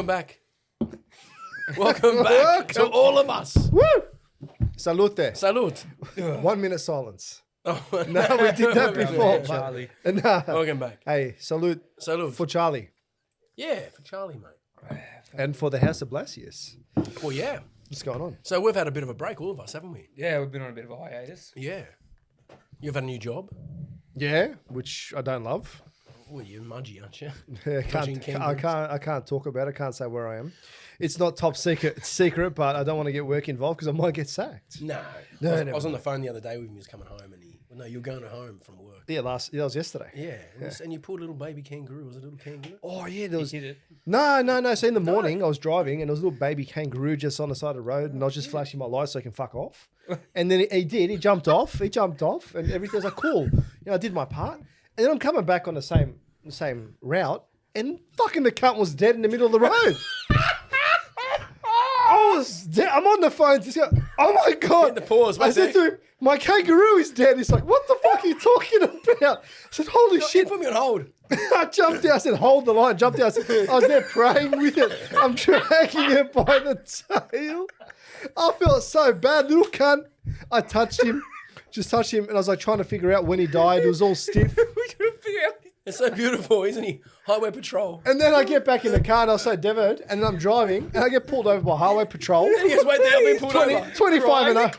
Welcome back. Welcome back to all of us. Woo! Salute. Salute. 1 minute silence. Oh, No, we did that before. but- Charlie. Welcome back. Hey, salute Salute. for Charlie Yeah, for Charlie, mate. and for the House of Blasius. Well, yeah. What's going on? So we've had a bit of a break, all of us, haven't we? Yeah, we've been on a bit of a hiatus. Yeah. You've had a new job? Yeah, which I don't love. Well, you're mudgy, aren't you? I can't talk about it. Can't say where I am. It's not top secret. It's secret, but I don't want to get work involved because I might get sacked. No. No, I no. was on the phone the other day with him. He was coming home and you're going home from work. Yeah, that was yesterday. Yeah. And you pulled a little baby kangaroo. Was it a little kangaroo? Oh yeah, there was. Did it? No. So in the morning, I was driving and there was a little baby kangaroo just on the side of the road, and I was just flashing my lights so he can fuck off. And then he did. He jumped off, and everything was like, cool. I did my part. And then I'm coming back on the same route, and fucking the cunt was dead in the middle of the road. I was dead. I'm on the phone. Just go, oh my god! Hit the pause, I mate. said to him, "My kangaroo is dead." He's like, "What the fuck are you talking about?" I said, "Holy Shit. shit!" Put me on hold. I jumped out. I said, "Hold the line." Jumped out. I said, I was there praying with it. I'm dragging it by the tail. I felt so bad, little cunt. I touched him, and I was like trying to figure out when he died. It was all stiff. We couldn't figure out. It's so beautiful, isn't he? Highway patrol. And then I get back in the car and I was so devoed, and then I'm driving and I get pulled over by highway patrol. And he goes, wait there, I've been pulled 20, over. 25 and over.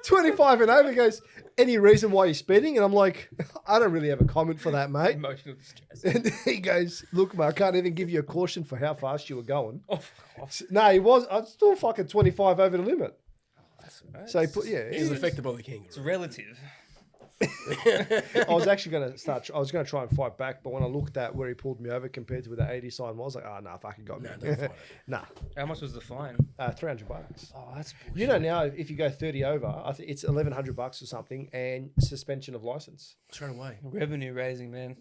25 and over. He goes, any reason why you're speeding? And I'm like, I don't really have a comment for that, mate. Emotional distress. And he goes, look, mate, I can't even give you a caution for how fast you were going. Oh, fuck off. No, he was. I was still fucking 25 over the limit. That's right. So he put, yeah. He's affected by the kangaroo. It's relative. I was actually going to start. I was going to try and fight back, but when I looked at where he pulled me over compared to where the 80 sign was, I was like, oh no, fucking got me. No, don't fight it. Nah, How much was the fine? $300. Oh, that's bullshit. You know now, if you go 30 over, I think it's $1,100 or something, and suspension of license. Straight away. Revenue raising, man.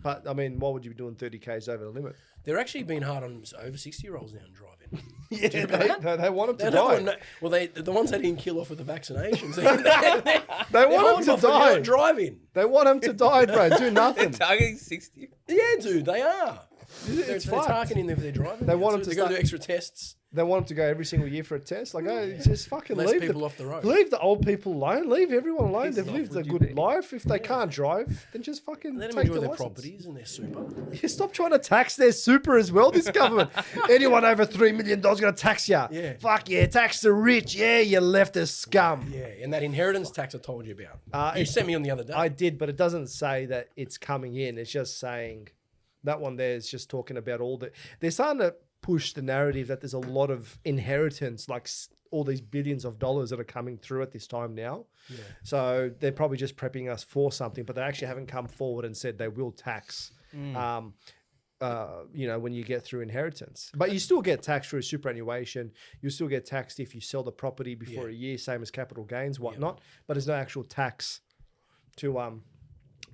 But I mean, why would you be doing 30 k's over the limit? They're actually being hard on over 60-year-olds now in driving. Yeah, they want them to They don't die. want well, the ones they didn't kill off with the vaccinations. They want them to die. Driving. They want them to die, bro. Do They're nothing. targeting 60. Yeah, dude, they are. They're fucked. targeting them if they're driving. They want them to They've got to do start- extra tests. They want them to go every single year for a test. Like, oh, just fucking Less leave people off the road. Leave the old people alone. Leave everyone alone. Piss They've off, lived a would you good be? life. If they can't drive, then just fucking Let them take enjoy the their license. properties and their super. You stop trying to tax their super as well, this government. Anyone over $3 million going to tax you. Yeah. Fuck yeah, tax the rich. Yeah, you leftist scum. Yeah, and that inheritance tax I told you about. You it- sent me on the other day. I did, but it doesn't say that it's coming in. It's just saying that one there is just talking about all the... They're starting to push the narrative that there's a lot of inheritance, like all these billions of dollars that are coming through at this time now. Yeah. So they're probably just prepping us for something, but they actually haven't come forward and said they will tax, when you get through inheritance. But you still get taxed through superannuation. You still get taxed if you sell the property before a year, same as capital gains, whatnot. But there's no actual tax to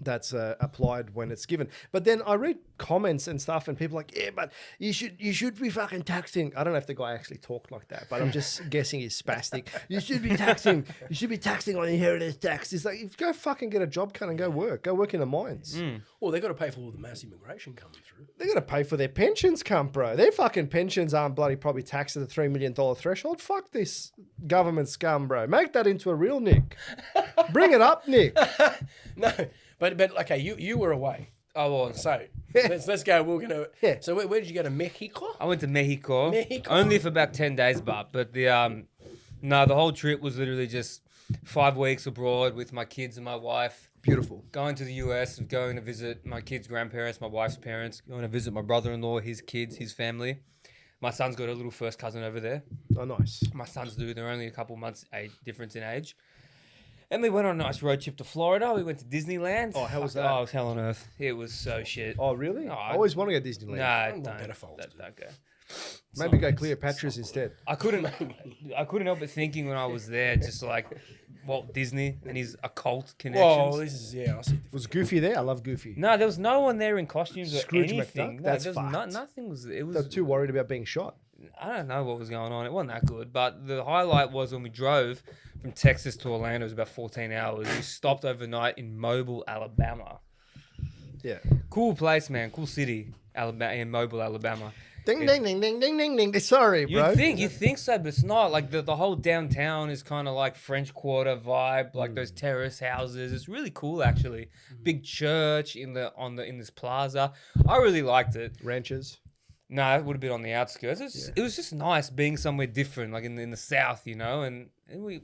that's applied when it's given. But then I read comments and stuff, and people are like, yeah, but you should be fucking taxing. I don't know if the guy actually talked like that, but I'm just guessing he's spastic. You should be taxing. You should be taxing on inheritance tax. It's like, go fucking get a job, cunt, and go work. Go work in the mines. Well, they've got to pay for all the mass immigration coming through. They're gonna pay for their pensions, cunt, bro. Their fucking pensions aren't bloody probably taxed at the $3 million threshold. Fuck this government scum, bro. Make that into a real Nick. Bring it up, Nick. No, but okay, you were away. Oh, well, So let's go. We're gonna. Yeah. So where did you go to Mexico? I went to Mexico. Mexico? Only for about 10 days, but the the whole trip was literally just 5 weeks abroad with my kids and my wife. Beautiful. Going to the US, going to visit my kids' grandparents, my wife's parents, going to visit my brother-in-law, his kids, his family. My son's got a little first cousin over there. Oh, nice. My sons do. They're only a couple months difference in age. And we went on a nice road trip to Florida. We went to Disneyland. Oh, how was Fuck, that? Oh, it was hell on earth. It was so shit. Oh, really? No, I always want to go to Disneyland. Nah, want don't. better folds, Don't go. Maybe go Cleopatra's instead. I couldn't help but thinking when I was there, just like Walt Disney and his occult connections. Whoa, this is I see. Was Goofy there? I love Goofy. No, there was no one there in costumes Scrooge or anything. McDuck? No, That's there was fucked. nothing was. It was. They're too worried about being shot. I don't know what was going on. It wasn't that good. But the highlight was when we drove from Texas to Orlando. It was about 14 hours. We stopped overnight in Mobile, Alabama. Yeah. Cool place, man. Cool city, Alabama, in Mobile, Alabama. Ding, ding, ding, ding, ding, ding, ding. Sorry, bro. You think so, but it's not. Like the whole downtown is kind of like French Quarter vibe, like those terrace houses. It's really cool, actually. Big church in this plaza. I really liked it. Ranches. No, it would have been on the outskirts. It was just nice being somewhere different, like in the south, you know. And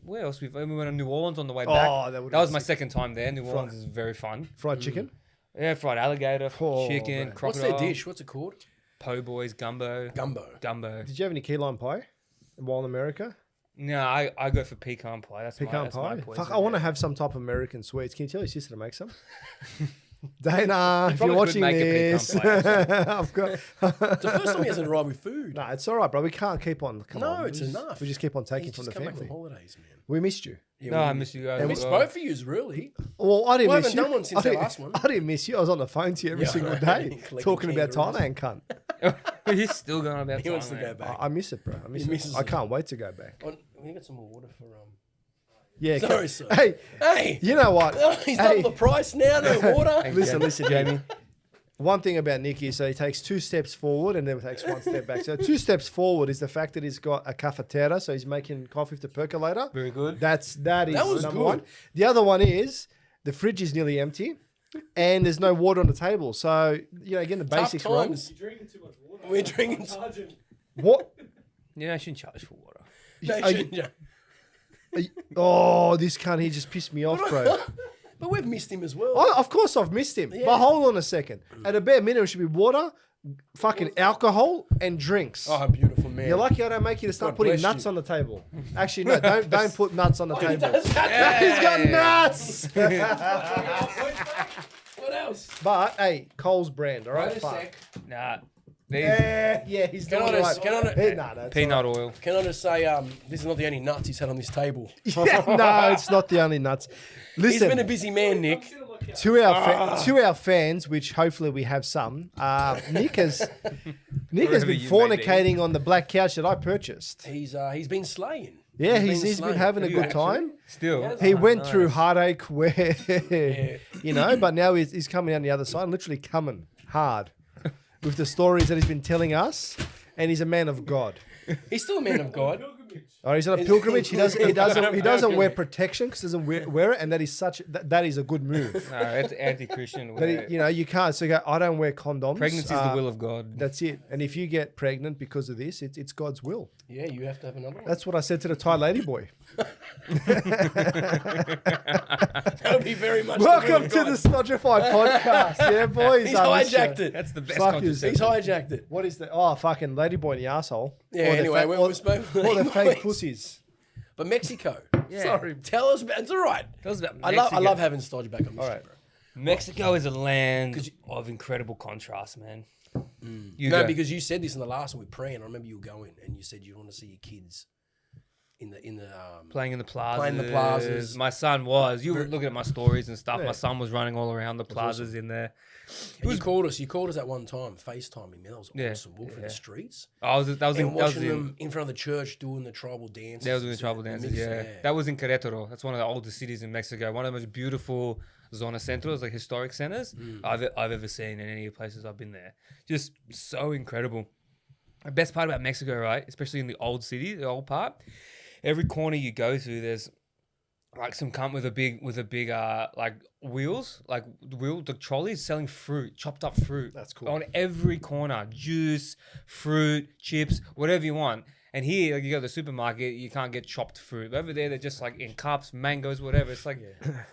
where else we went to New Orleans on the way back. Oh, that was my second time there. New Orleans is very fun. Fried chicken. Yeah, fried alligator, chicken, man. crocodile. What's their dish? What's it called? Po' boys, gumbo. Gumbo. Did you have any key lime pie while in America? No, I go for pecan pie. That's Pecan that's pie? my poison, Fuck, I want to have some type of American sweets. Can you tell your sister to make some? Dana, if you're probably could watching make a pecan this, pie, I've got. It's the first time he hasn't arrived with food. No, it's all right, bro. We can't keep on. Come on. It's enough. We just keep on taking He's from just the come back from family. holidays, man. We missed you. Yeah, No, I miss you guys. I as miss well. both of yous, really. Well, I didn't We miss haven't you. done one since I the didn't- last one. I didn't miss you. I was on the phone to you every Yeah, single right. day Collecting talking about kangaroos. Thailand, cunt. He's still going about He wants to Thailand. go back. I miss it, bro. I miss it. misses I it. can't wait to go back. Oh, we got some more water for Yeah. Sorry, can- sir. Hey, Hey, you know what? he's Hey. double the price now. No water. Listen, Jamie. One thing about Nicky is so he takes 2 steps forward and then takes 1 step back. So 2 steps forward is the fact that he's got a cafetera, so he's making coffee with the percolator. Very good. That is That was number good. one. The other one is the fridge is nearly empty and there's no water on the table. So, again, the Tough basics wrong. times. You're drinking too much water. We're drinking. What? Yeah, I shouldn't charge for water. No, Are you- Oh, this cunt, he just pissed me off, bro. But we've missed him as well. Oh, of course I've missed him. Yeah. But hold on a second. At a bare minimum, it should be water, fucking alcohol, and drinks. Oh, beautiful man. You're lucky I don't make you to start God putting bless nuts you. on the table. Actually, no, don't put nuts on the table. does that. He's got nuts. What else? But hey, Cole's brand, all right? Fuck. Nah. These Yeah, he's Can doing I right. just- can I- Hey, nah, that's peanut all oil. Can I just say, this is not the only nuts he's had on this table. right. Yeah, no, it's not the only nuts. He's been a Listen, busy man, Nick. to our fans, which hopefully we have some, Nick has Wherever been you may be. fornicating on the black couch that I purchased. He's been slaying. Yeah, he's been slaying. having a Have you good actually? time. Still. He Oh, went nice. through heartache where, but now he's coming on the other side, literally coming hard with the stories that he's been telling us. And he's a man of God. He's still a man of God. Oh, he's on a pilgrimage. He doesn't wear protection because doesn't wear it, and that is a good move. No, it's anti-Christian. That you can't. So you go, I don't wear condoms. Pregnancy is the will of God. That's it. And if you get pregnant because of this, it's God's will. Yeah, you have to have another one. That's what I said to the Thai lady boy. That would be very much. Welcome the to will the of God. Stodgified podcast. Yeah, boys. He's I miss hijacked you. it. That's the best Fuck contraception. He's hijacked it. What is the fucking lady boy in the asshole? Yeah. Or the Anyway, fake- we're or, spoken. or the fake pussies. But Mexico. Yeah. Sorry. Tell us about. It's all right. Tell us about I Mexico. love having Stodge back on the All show, right. bro. Mexico is a land of incredible contrast, man. You No, go. because you said this in the last one with Pre, and I remember you were going, and you said you want to see your kids in the playing in the plazas. Playing the plazas. My son was. You were looking at my stories and stuff. Yeah. My son was running all around the plazas in there. And you called us. You called us at one time, FaceTiming. Man, that was Yeah, awesome. Walking yeah. the streets That was and in watching them in front of the church doing the tribal dances. They were doing tribal dances, yeah. That was in Querétaro. That's one of the oldest cities in Mexico. One of the most beautiful zona centros, like historic centers, I've ever seen in any of the places I've been there. Just so incredible. The best part about Mexico, right, especially in the old city, the old part, every corner you go to, there's like some cunt with a big like wheels, the trolleys selling fruit, chopped up fruit. That's cool. On every corner, juice, fruit, chips, whatever you want. And here, like you go to the supermarket, you can't get chopped fruit. Over there, they're just like in cups, mangoes, whatever. It's like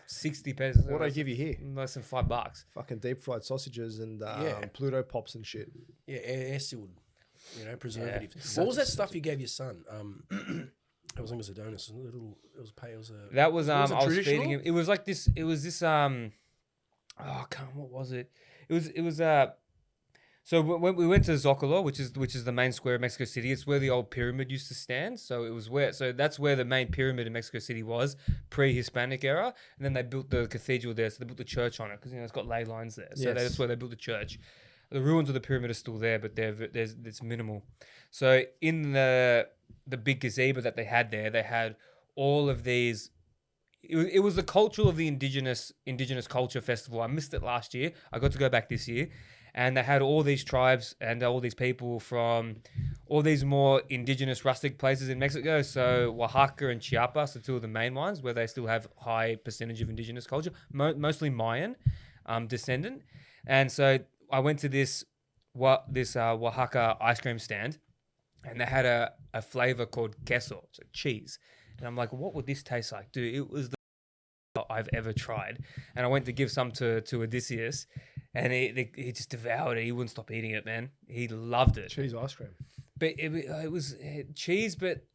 60 pesos. What do I give you here? Less than $5. Fucking deep fried sausages and Yeah. Pluto pops and shit. Yeah, air sealed, preservative. Yeah. What was that stuff you gave your son? It was like a Adonis. It was a. That was it I was traditional? feeding him. It was like this. It was this what was it? It was So when we went to Zocalo, which is the main square of Mexico City, it's where the old pyramid used to stand. So that's where the main pyramid in Mexico City was pre-Hispanic era, and then they built the cathedral there. So they built the church on it because it's got ley lines there. So Yes. that's where they built the church. The ruins of the pyramid are still there, but it's minimal. So in the big gazebo that they had there, they had all of these it was the culture of the indigenous culture festival. I missed it last year. I got to go back this year, and they had all these tribes and all these people from all these more indigenous rustic places in Mexico. So Oaxaca and Chiapas are two of the main ones where they still have high percentage of indigenous culture, mostly Mayan descendant. And so I went to this Oaxaca ice cream stand, and they had a flavor called queso, so cheese. And I'm like, what would this taste like? Dude, it was the I've ever tried. And I went to give some to Odysseus, and he just devoured it. He wouldn't stop eating it, man. He loved it. Cheese ice cream. But it was cheese, but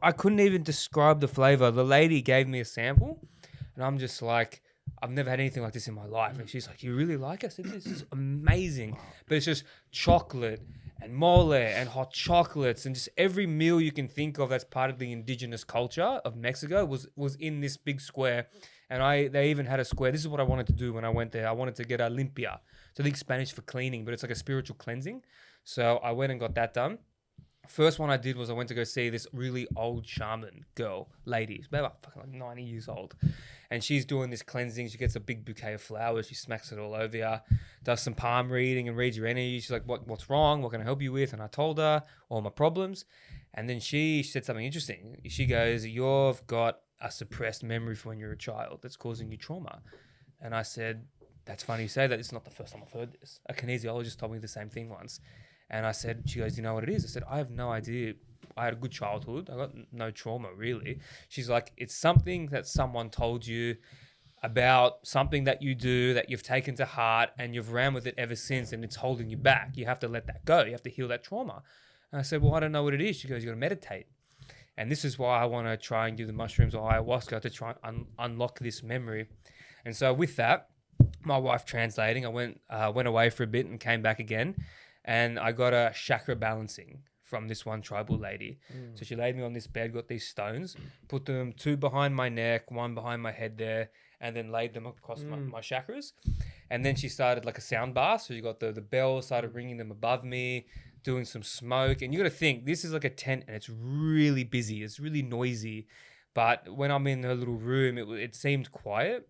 I couldn't even describe the flavor. The lady gave me a sample, and I'm just like, I've never had anything like this in my life. And she's like, you really like it? I said, this is amazing. But it's just chocolate and mole and hot chocolates and just every meal you can think of that's part of the indigenous culture of Mexico was in this big square. And they even had a square. This is what I wanted to do when I went there. I wanted to get a limpia. So I think Spanish for cleaning, but it's like a spiritual cleansing. So I went and got that done. First one I did was I went to go see this really old shaman lady, about fucking like 90 years old. And she's doing this cleansing. She gets a big bouquet of flowers. She smacks it all over you, does some palm reading and reads your energy. She's like, what's wrong? What can I help you with? And I told her all my problems. And then she said something interesting. She goes, you've got a suppressed memory from when you were a child that's causing you trauma. And I said, that's funny you say that. It's not the first time I've heard this. A kinesiologist told me the same thing once. And I said, she goes, you know what it is? I said, I have no idea. I had a good childhood. I got no trauma, really. She's like, it's something that someone told you about something that you do that you've taken to heart and you've ran with it ever since and it's holding you back. You have to let that go. You have to heal that trauma. And I said, well, I don't know what it is. She goes, you got to meditate. And this is why I want to try and do the mushrooms or ayahuasca to try and unlock this memory. And so with that, my wife translating, I went away for a bit and came back again. And I got a chakra balancing from this one tribal lady. So she laid me on this bed, got these stones, put them 2 behind my neck, 1 behind my head there, and then laid them across my chakras. And then she started like a sound bath. So you got the bells, started ringing them above me, doing some smoke. And you got to think, this is like a tent and it's really busy. It's really noisy. But when I'm in her little room, it seemed quiet.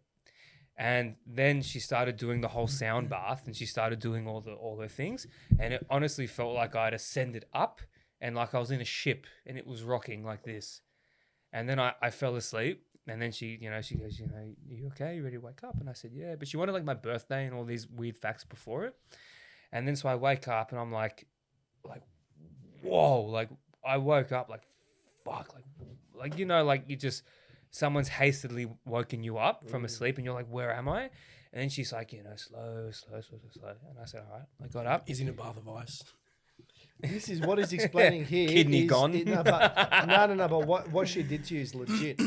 And then she started doing the whole sound bath and she started doing all her things. And it honestly felt like I'd ascended up and like I was in a ship and it was rocking like this. And then I fell asleep. And then she goes, you okay? You ready to wake up? And I said, yeah. But she wanted like my birthday and all these weird facts before it. And then so I wake up and I'm like, whoa, like I woke up like, fuck, like you just, someone's hastily woken you up from a sleep and you're like, where am I? And then she's like, slow. And I said, all right. I got up. He's in a bath of ice. This is what he's explaining here. Kidney gone. No, but what she did to you is legit.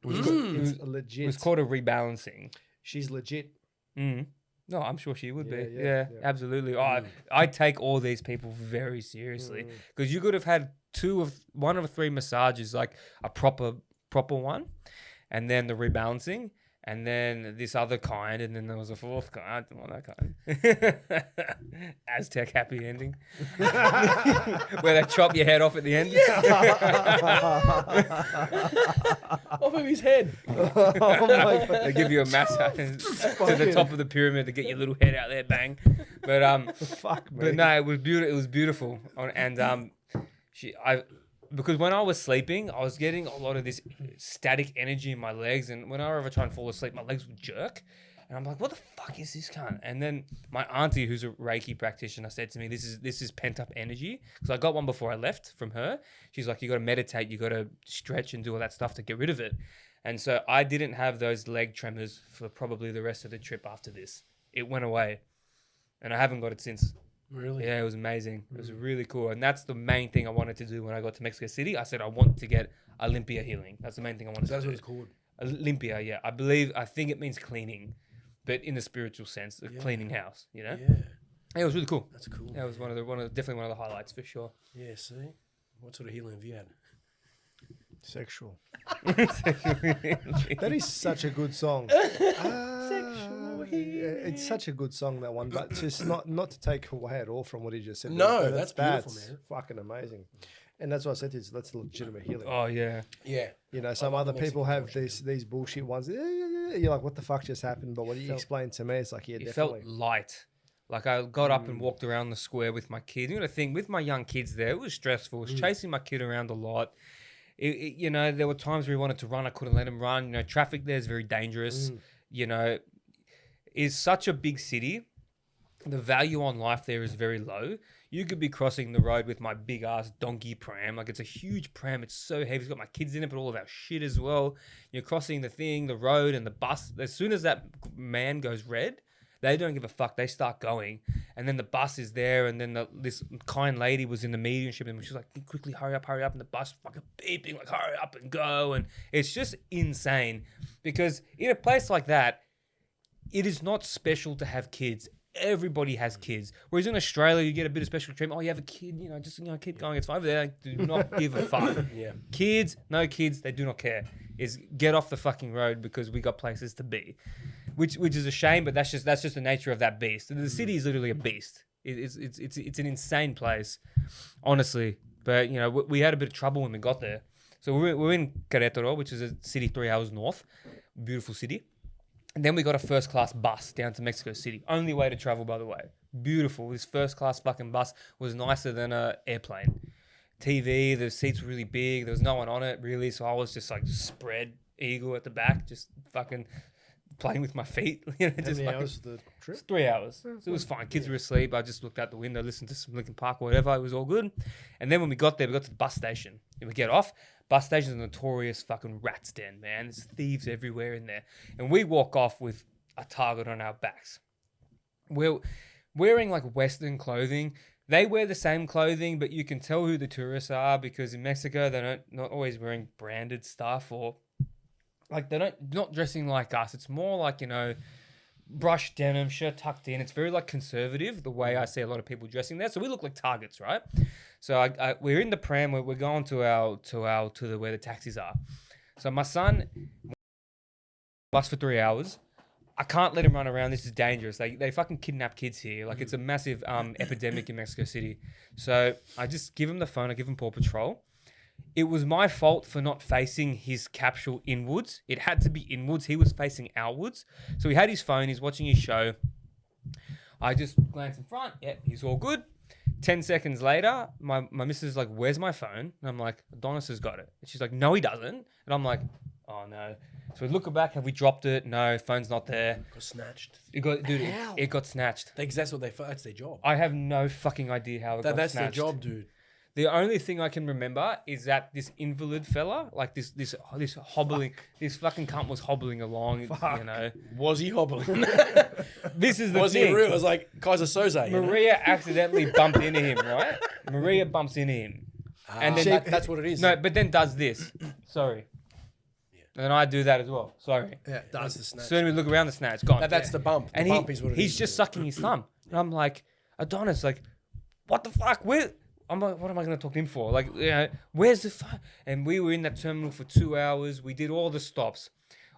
It's legit. It was called a rebalancing. She's legit. No, I'm sure she would be. Yeah. Absolutely. I take all these people very seriously because you could have had 1 of 3 massages, like a proper one, and then the rebalancing, and then this other kind, and then there was a 4th kind. I didn't want that kind. Aztec happy ending. Where they chop your head off at the end. Off of his head. Oh my God. They give you a massage to the top of the pyramid to get your little head out there, bang. But Fuck me. but no, it was beautiful. It was beautiful, and because when I was sleeping, I was getting a lot of this static energy in my legs. And when I ever try and fall asleep, my legs would jerk. And I'm like, what the fuck is this cunt? And then my auntie, who's a Reiki practitioner, said to me, this is pent up energy. Because I got one before I left from her. She's like, you got to meditate. You got to stretch and do all that stuff to get rid of it. And so I didn't have those leg tremors for probably the rest of the trip after this. It went away. And I haven't got it since. Really? Yeah, it was amazing. It was really cool. And that's the main thing I wanted to do when I got to Mexico City. I said, I want to get Olympia healing. That's the main thing I wanted to do. That's what it's called. Olympia, yeah. I think it means cleaning, but in the spiritual sense, a cleaning house, Yeah. Yeah, it was really cool. That's cool. Yeah, it was definitely one of the highlights for sure. Yeah, see? What sort of healing have you had? Sexual. That is such a good song. It's such a good song, that one, but just not to take away at all from what he just said. No, But that's beautiful, that's man. fucking amazing. And that's what I said to you. That's legitimate healing. Oh yeah. Yeah. You know, some love other the people Mexican have culture, these bullshit ones. You're like, what the fuck just happened? But what you explained to me, it's like, yeah, It definitely. felt light. Like I got up and walked around the square with my kids. You know the thing with my young kids there, it was stressful. It was chasing my kid around a lot. You know, there were times where he wanted to run, I couldn't let him run. You know, traffic there is very dangerous. You know, it's such a big city. The value on life there is very low. You could be crossing the road with my big ass donkey pram. Like it's a huge pram. It's so heavy. It's got my kids in it, but all of our shit as well. You're crossing the road and the bus. As soon as that man goes red, they don't give a fuck. They start going. And then the bus is there. And then this kind lady was in the mediumship and she was like, quickly hurry up. And the bus fucking beeping, like hurry up and go. And it's just insane because in a place like that, it is not special to have kids. Everybody has kids. Whereas in Australia, you get a bit of special treatment. Oh, you have a kid, keep going. It's fine. Over there, they do not give a fuck. Yeah. Kids, no kids, they do not care. Is get off the fucking road because we got places to be, which is a shame. But that's just the nature of that beast. The city is literally a beast. It's an insane place, honestly. But you know, we had a bit of trouble when we got there. So we're in Querétaro, which is a city 3 hours north. Beautiful city. And then we got a first-class bus down to Mexico City. Only way to travel, by the way. Beautiful. This first-class fucking bus was nicer than an airplane. TV, the seats were really big. There was no one on it, really. So I was just like spread eagle at the back, just fucking playing with my feet. You know, How just many hours the trip? 3 hours. So it was fine. Kids were asleep. I just looked out the window, listened to some Linkin Park or whatever. It was all good. And then when we got there, we got to the bus station. And we get off. Bus station's a notorious fucking rat's den, man. There's thieves everywhere in there. And we walk off with a target on our backs. We're wearing like Western clothing. They wear the same clothing, but you can tell who the tourists are because in Mexico, they're not always wearing branded stuff or like not dressing like us. It's more like, you know, brushed denim, shirt tucked in. It's very like conservative, the way I see a lot of people dressing there. So we look like targets, right? So we're in the pram. We're going to where the taxis are. So my son bus for 3 hours. I can't let him run around. This is dangerous. They fucking kidnap kids here. Like it's a massive epidemic in Mexico City. So I just give him the phone. I give him Paw Patrol. It was my fault for not facing his capsule inwards. It had to be inwards. He was facing outwards. So he had his phone. He's watching his show. I just glance in front. Yeah, he's all good. 10 seconds later, my missus is like, where's my phone? And I'm like, Adonis has got it. And she's like, no, he doesn't. And I'm like, oh no. So we look back. Have we dropped it? No, phone's not there. Got snatched. It got snatched. Because that's what that's their job. I have no fucking idea how it got That's snatched. their job, dude. The only thing I can remember is that this invalid fella, like this hobbling, this fucking cunt was hobbling along, you know. Was he hobbling? This is the Was thing. he real? It was like Kaiser Soze. Maria accidentally bumped into him, right? Maria bumps into him. And then that's what it is. No, but then does this. Sorry. And I do that as well. Sorry. Yeah, that's the snatch. So then we look around the snatch, it's gone. That's the bump. And the bump is what it is. he's just sucking his thumb. And I'm like, Adonis, like, what the fuck? I'm like, what am I going to talk to him for? Like, you know, where's the fuck? And we were in that terminal for 2 hours. We did all the stops.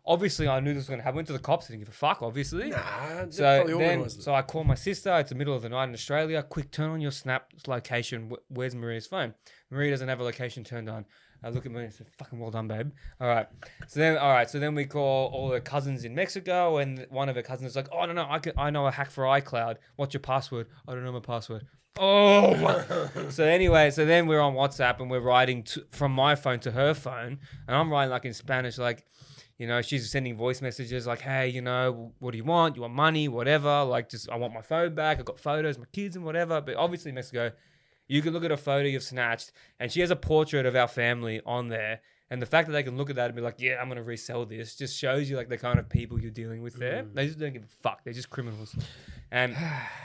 Obviously, I knew this was going to happen. Went to the cops. Didn't give a fuck, obviously. Nah, So I called my sister. It's the middle of the night in Australia. Quick, turn on your Snap location. Where's Maria's phone? Maria doesn't have a location turned on. I look at Maria and say, fucking well done, babe. All right. So then we call all her cousins in Mexico, and one of her cousins is like, oh, no, I know a hack for iCloud. What's your password? I don't know my password. Oh, so then we're on WhatsApp and we're writing from my phone to her phone, and I'm writing like in Spanish, like, you know, she's sending voice messages like, hey, you know, what do you want? You want money, whatever. Like, just I want my phone back. I got photos, my kids and whatever. But obviously, Mexico, you can look at a photo you've snatched, and she has a portrait of our family on there. And the fact that they can look at that and be like, yeah, I'm going to resell this, just shows you like the kind of people you're dealing with there. They just don't give a fuck. They're just criminals. And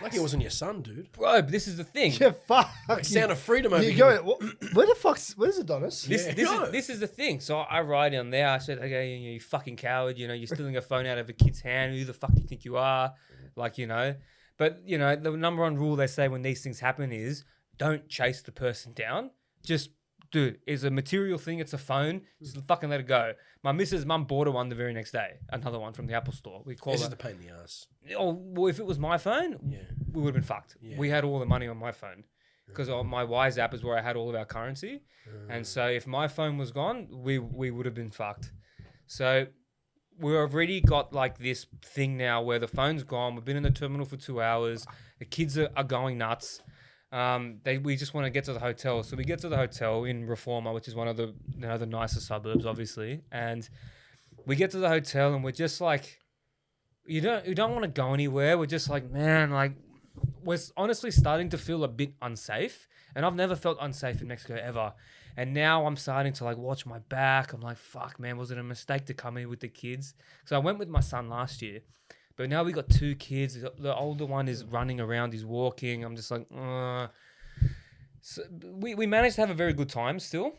like it wasn't your son, dude. Bro, but this is the thing. Yeah, fuck. Like sound of freedom over You here. go, where's Adonis? This is the thing. So I write on there. I said, okay, you fucking coward. You know, you're stealing a phone out of a kid's hand. Who the fuck do you think you are? Like, you know. But, you know, the number one rule they say when these things happen is don't chase the person down. Just, dude, it's a material thing. It's a phone. Just fucking let it go. My missus' mum bought her one the very next day. Another one from the Apple store. We call This it is the pain in the ass. Oh, well, if it was my phone, we would have been fucked. Yeah. We had all the money on my phone. because my Wise app is where I had all of our currency. And so if my phone was gone, we would have been fucked. So we've already got like this thing now where the phone's gone. We've been in the terminal for 2 hours. The kids are going nuts. We just want to get to the hotel. So we get to the hotel in Reforma, which is one of the the nicer suburbs, obviously. And we get to the hotel and we're just like, you don't want to go anywhere. We're just like, man, like we're honestly starting to feel a bit unsafe. And I've never felt unsafe in Mexico ever. And now I'm starting to like watch my back. I'm like, fuck, man, was it a mistake to come here with the kids? So I went with my son last year. But now we got 2 kids. The older one is running around. He's walking. I'm just like, So we managed to have a very good time still.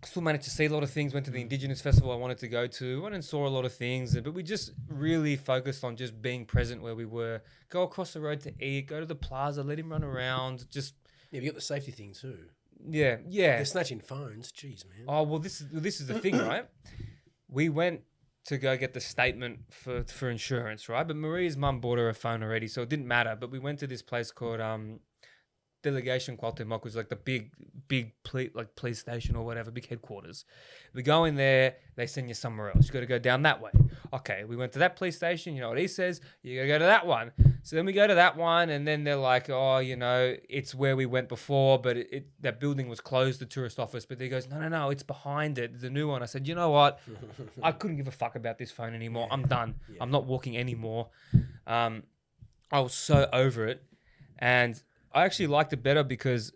Still managed to see a lot of things. Went to the Indigenous Festival I wanted to go to. Went and saw a lot of things. But we just really focused on just being present where we were. Go across the road to eat. Go to the plaza. Let him run around. Just... Yeah, you got the safety thing too. Yeah. They're snatching phones. Jeez, man. Oh, well, this is the thing, right? We went to go get the statement for insurance, right? But Maria's mum bought her a phone already, so it didn't matter. But we went to this place called Delegation Cuauhtemoc, which is like the big police station or whatever, big headquarters. We go in there, they send you somewhere else. You got to go down that way. Okay, we went to that police station. You know what he says? You got to go to that one. So then we go to that one, and then they're like, oh, it's where we went before, but that building was closed, the tourist office. But he goes, no, it's behind it, the new one. I said, you know what? I couldn't give a fuck about this phone anymore. I'm done. Yeah. I'm not walking anymore. I was so over it, and I actually liked it better because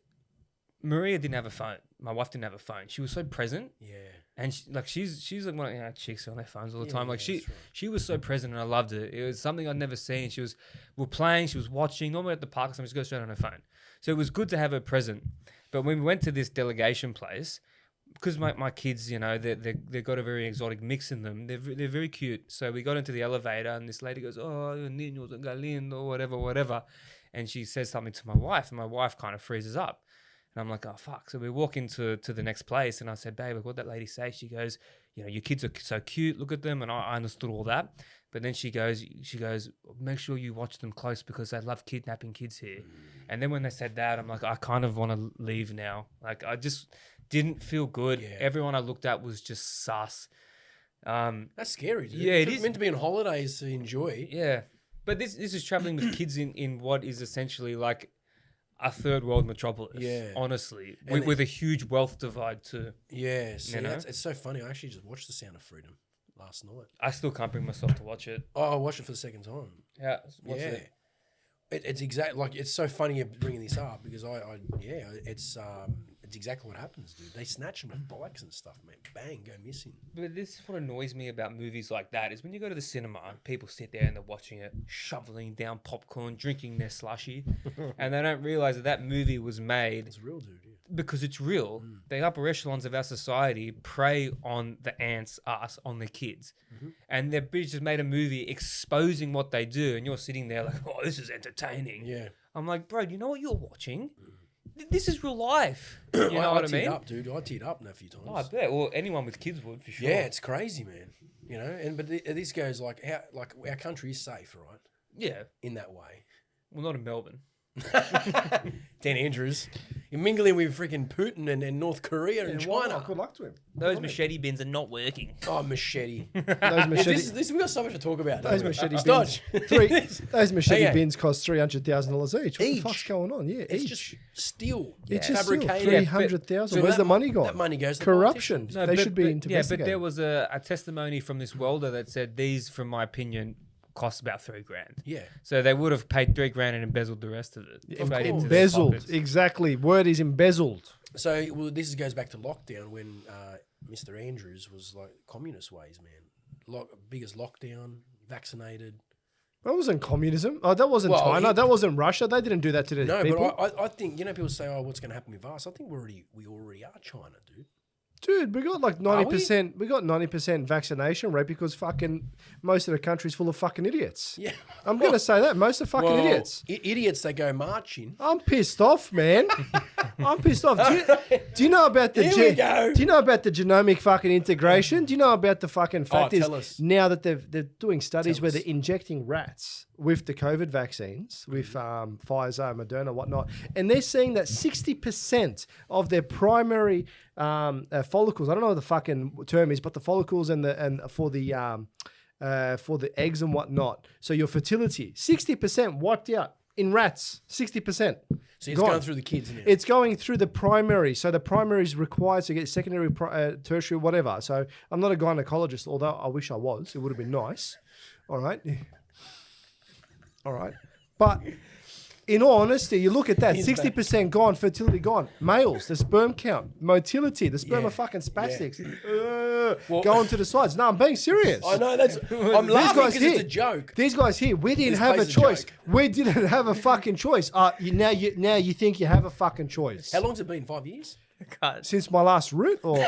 Maria didn't have a phone. My wife didn't have a phone. She was so present. Yeah. And she's like one of chicks on their phones all the time. Like she was so present and I loved it. It was something I'd never seen. We're playing, she was watching. Normally at the park, sometimes she goes straight on her phone. So it was good to have her present. But when we went to this delegation place, because my kids, they've got a very exotic mix in them. They're very cute. So we got into the elevator and this lady goes, oh, niños galindo, whatever. And she says something to my wife, and my wife kind of freezes up. And I'm like, oh, fuck. So we walk into the next place, and I said, babe, what'd that lady say? She goes, your kids are so cute. Look at them. And I understood all that. But then she goes, make sure you watch them close because they love kidnapping kids here. And then when they said that, I'm like, I kind of want to leave now. Like, I just didn't feel good. Yeah. Everyone I looked at was just sus. That's scary, dude. Yeah, it is meant to be on holidays to enjoy. Yeah. But this is traveling with kids in what is essentially like a third world metropolis. Yeah, honestly, with a huge wealth divide too. Yeah, see, it's so funny. I actually just watched The Sound of Freedom last night. I still can't bring myself to watch it. Oh, I watched it for the second time. Yeah, watch it. It's exactly like it's so funny you're bringing this up because it's exactly what happens, dude. They snatch them with bikes and stuff, man. Bang, go missing. But this is what annoys me about movies like that is when you go to the cinema and people sit there and they're watching it, shoveling down popcorn, drinking their slushy, and they don't realize that movie was made. It's real, dude. Yeah. Because it's real. The upper echelons of our society prey on the ants, us, on the kids. And they've just made a movie exposing what they do, and you're sitting there like, oh, this is entertaining. Yeah. I'm like, bro, do you know what you're watching? This is real life. You know what I mean? I teared up, dude. I teared up a few times. Oh, I bet. Well, anyone with kids would, for sure. Yeah, it's crazy, man. But this goes like our country is safe, right? Yeah. In that way. Well, not in Melbourne. Dan Andrews. You're mingling with freaking Putin and North Korea and China. Good luck to him. Those machete bins are not working. Oh, machete. Those machete. We've got so much to talk about. Those machete bins. Those machete bins cost $300,000 each. What the fuck's going on? Yeah, it's just steel. It's just fabricated. $300,000. Where's the money gone? That money goes to corruption. No, they should be investigated. Yeah, but there was a testimony from this welder that said these, from my opinion, cost about $3,000. Yeah. So they would have paid $3,000 and embezzled the rest of it. Embezzled. Exactly. Word is embezzled. So this goes back to lockdown when Mr. Andrews was like communist ways, man. Biggest lockdown, vaccinated. That wasn't communism. Oh, that wasn't China. That wasn't Russia. They didn't do that to their people. But I think, people say, oh, what's going to happen with us? I think we already are China, dude. Dude, we got like 90%. We got 90% vaccination rate because fucking most of the country's full of fucking idiots. Yeah, I'm gonna say that most of fucking idiots. Idiots, they go marching. I'm pissed off, man. I'm pissed off. Do you know about the? Do you know about the genomic fucking integration? Do you know about the fucking fact is now that they're doing studies where they're injecting rats with the COVID vaccines, with Pfizer, Moderna, whatnot, and they're seeing that 60% of their primary follicles, I don't know what the fucking term is, but the follicles and for the eggs and whatnot, so your fertility, 60% wiped out in rats, 60%. So it's going through the kids now. It's going through the primary. So the primary is required to get secondary, tertiary, whatever. So I'm not a gynecologist, although I wish I was. It would have been nice. All right. All right. But in all honesty, you look at that, 60% gone, fertility gone. Males, the sperm count, motility, the sperm are fucking spastics. Going to the sides. No, I'm being serious. I know, I'm laughing because it's a joke. These guys here, we didn't have a choice. We didn't have a fucking choice. Now you think you have a fucking choice. How long's it been? 5 years? God. Since my last route, or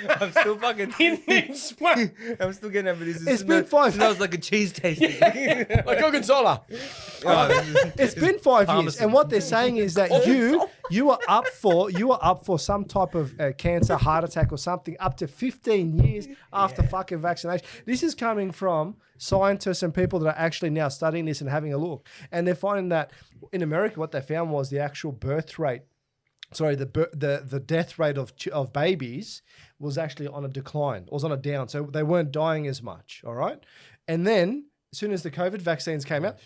I'm still fucking I'm still getting over this. It's been 5 years. Smells like a cheese tasting. Like Gorgonzola. It's been 5 years, and what they're saying is that you are up for some type of cancer, heart attack, or something up to 15 years after fucking vaccination. This is coming from scientists and people that are actually now studying this and having a look, and they're finding that in America, what they found was the actual birth rate. Sorry, the death rate of babies was actually on a decline, was on a down. So they weren't dying as much, all right? And then as soon as the COVID vaccines came out,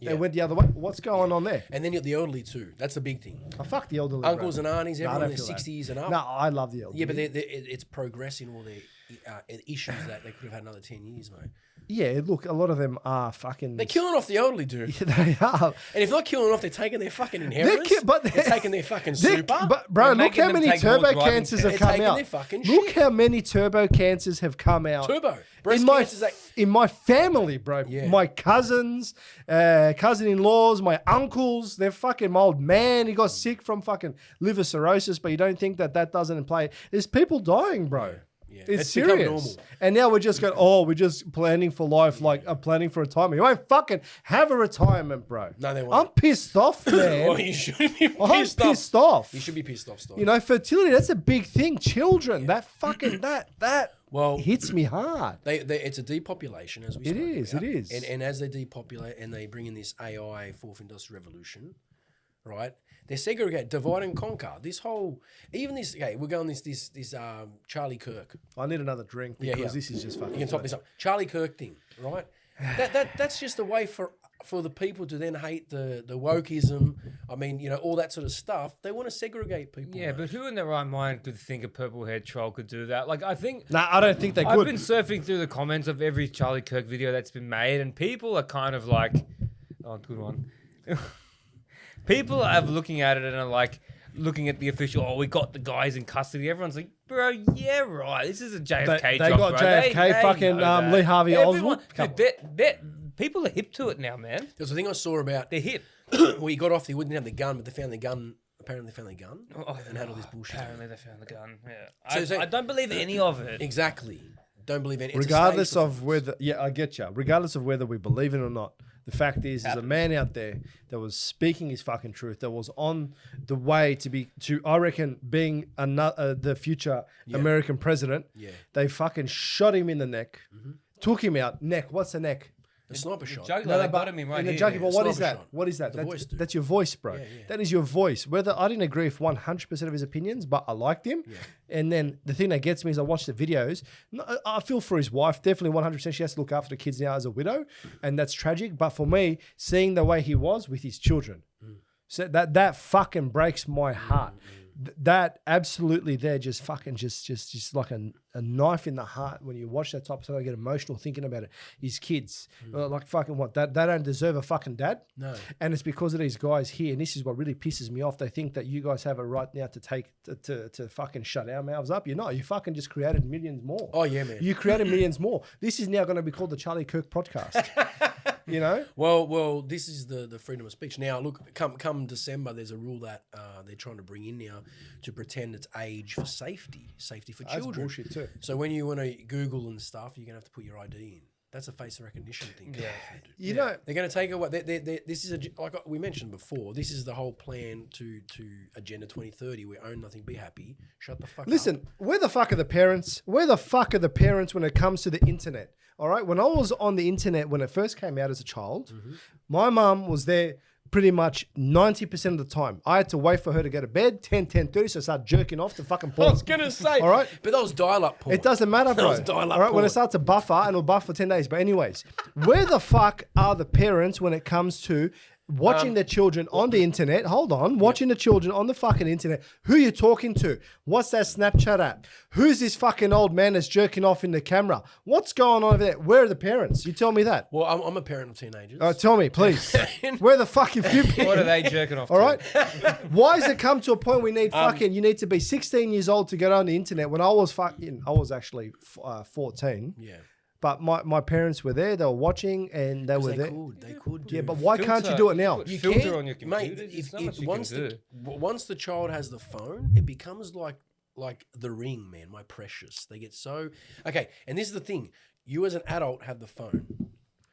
they went the other way. What's going on there? And then you're the elderly too. That's the big thing. Oh, fuck the elderly. Uncles bro. and aunties, everyone in their feel that. 60s and up. No, I love the elderly. Yeah, but it's progressing all their issues that they could have had another 10 years, mate. Yeah, look, a lot of them are fucking... They're killing off the elderly, dude. Yeah, they are. And if they're not killing off, they're taking their fucking inheritance. They're taking their fucking super. But bro, They're look how making them many take more turbo driving cancers tests. have They're come taking out. their fucking Look shit. how many turbo cancers have come out. Turbo. Breast cancers like... In my family, bro. Yeah. My cousins, cousin-in-laws, my uncles, they're fucking, my old man, he got sick from fucking liver cirrhosis, but you don't think that doesn't play. There's people dying, bro. Yeah. It's become serious. normal. And now we're just going, we're just planning for life, like planning for retirement. You won't fucking have a retirement, bro. No, they won't. I'm pissed off, man. Oh, you should be pissed I'm off. pissed off. You should be pissed off, Stock. You know, fertility, that's a big thing. Children, that fucking, that Well, hits me hard. It's a depopulation, as we It spoke is, about. it is. And as they depopulate and they bring in this AI, fourth industrial revolution, right? They segregate, divide and conquer. This whole, even this, okay, we're going this Charlie Kirk. I need another drink because this is just fucking... You can top this up. Charlie Kirk thing, right? That's just a way for the people to then hate the wokeism. I mean, you know, all that sort of stuff. They want to segregate people. Yeah, but who in their right mind could think a purple-haired troll could do that? Like, I think... Nah, I don't think they I've could. been surfing through the comments of every Charlie Kirk video that's been made, and people are kind of like... Oh, good one. People are looking at it and are like... Looking at the official, we got the guys in custody. Everyone's like, bro, yeah, right. This is a JFK They job, got bro. JFK, They fucking know that. Lee Harvey Everyone, Oswald. dude, people are hip to it now, man. There's a thing I saw about They're hip. where he got off, he wouldn't have the gun, but they found the gun. Apparently they found the gun and had all this bullshit. Apparently they found the gun. Yeah, So- I don't believe any of it. Exactly. Don't believe any. Regardless of whether... Yeah, I get you. Regardless of whether we believe it or not. The fact is, there's a man out there that was speaking his fucking truth, that was on the way to I reckon, being the future American president. Yeah. They fucking shot him in the neck, took him out. Neck, what's the neck? a sniper shot. Jugular, they got him in right the here. jugular. yeah, What is sniper that? shot. What is that? The That's, voice, dude. that's your voice, bro. Yeah, yeah. That is your voice. Whether I didn't agree with 100% of his opinions, but I liked him. Yeah. And then the thing that gets me is I watch the videos. I feel for his wife. Definitely 100%. She has to look after the kids now as a widow, and that's tragic. But for me, seeing the way he was with his children, so that fucking breaks my heart. That absolutely there just fucking just like a knife in the heart when you watch that type of stuff. I get emotional thinking about it. His kids, like fucking what? They don't deserve a fucking dad. No. And it's because of these guys here. And this is what really pisses me off. They think that you guys have a right now to take to fucking shut our mouths up. You're not. You fucking just created millions more. Oh yeah, man. You created millions more. This is now going to be called the Charlie Kirk podcast. You know? Well, this is the freedom of speech. Now, look, come December, there's a rule that they're trying to bring in now to pretend it's age for safety for That's children. bullshit too. So when you want to Google and stuff, you're gonna have to put your ID in. That's a face recognition thing. Yeah. You know, They're going to take away. This is like we mentioned before. This is the whole plan to Agenda 2030. We own nothing, be happy. Shut the fuck up. listen, where the fuck are the parents? Where the fuck are the parents when it comes to the internet? All right. When I was on the internet, when it first came out as a child, my mum was there pretty much 90% of the time. I had to wait for her to go to bed, 10:30, so I started jerking off to fucking porn. I was going to say. All right. But that was dial-up porn. It doesn't matter, bro. was dial-up All right, when porn. it starts to buffer, and it'll buffer for 10 days. But anyways, where the fuck are the parents when it comes to watching their children on the internet? Hold on. Watching the children on the fucking internet. Who you talking to? What's that Snapchat at? Who's this fucking old man that's jerking off in the camera? What's going on over there? Where are the parents? You tell me that. Well, I'm a parent of teenagers. Tell me, please. Where the fuck have you been? What are they jerking off All to? right. Why has it come to a point we need you need to be 16 years old to get on the internet? When I was actually 14. Yeah. But my parents were there. They were watching, and they were there. They could do. Yeah, but why can't you do it now? You filter can, on your computer. mate. There's not much you can do. Once the child has the phone, it becomes like the Ring, man. My precious. They get so okay. And this is the thing: you as an adult have the phone.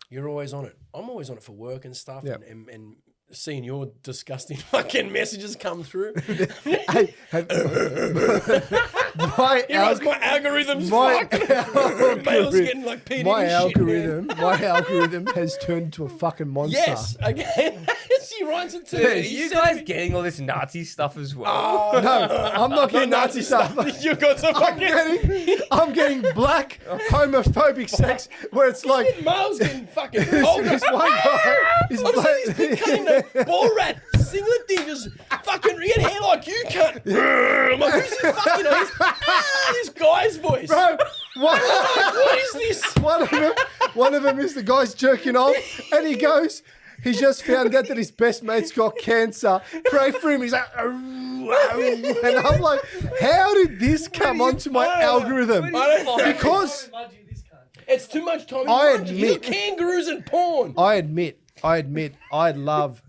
You're always on it. I'm always on it for work and stuff, Yeah. and seeing your disgusting fucking messages come through. Hey, my algorithm's my fucked. Mail's getting like PD my and shit, man. my algorithm has turned into a fucking monster. Yes, again. She writes it to Are you guys getting all this Nazi stuff as well? Oh, No, I'm not getting Nazi stuff. You got some fucking. I'm getting black homophobic sex where it's like Miles getting fucking. this one guy is I'm black. seeing this thing cutting the Borat singlet thing, just fucking get hair like you cunt. I'm like, who's this fucking? This guy's voice. Bro, What is this? one of them is the guy's jerking off, and he goes, he just found out that his best mate's got cancer. Pray for him. He's like, and I'm like, how did this come onto my algorithm? Because It's too much time. I You do admit- kangaroos and porn. I admit, I love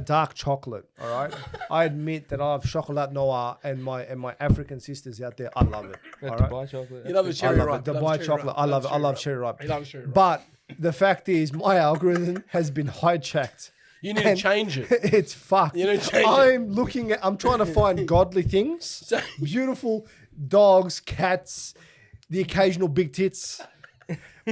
dark chocolate. All right, I admit that I have chocolate noir, and my African sisters out there, I love it. All right? Dubai chocolate. You love the I cherry love ripe. it. Dubai chocolate. I love it. I love cherry ripe. He loves cherry ripe. But the fact is, my algorithm has been hijacked. You need to change it. It's fucked. You need to change it. I'm trying to find godly things, beautiful dogs, cats, the occasional big tits.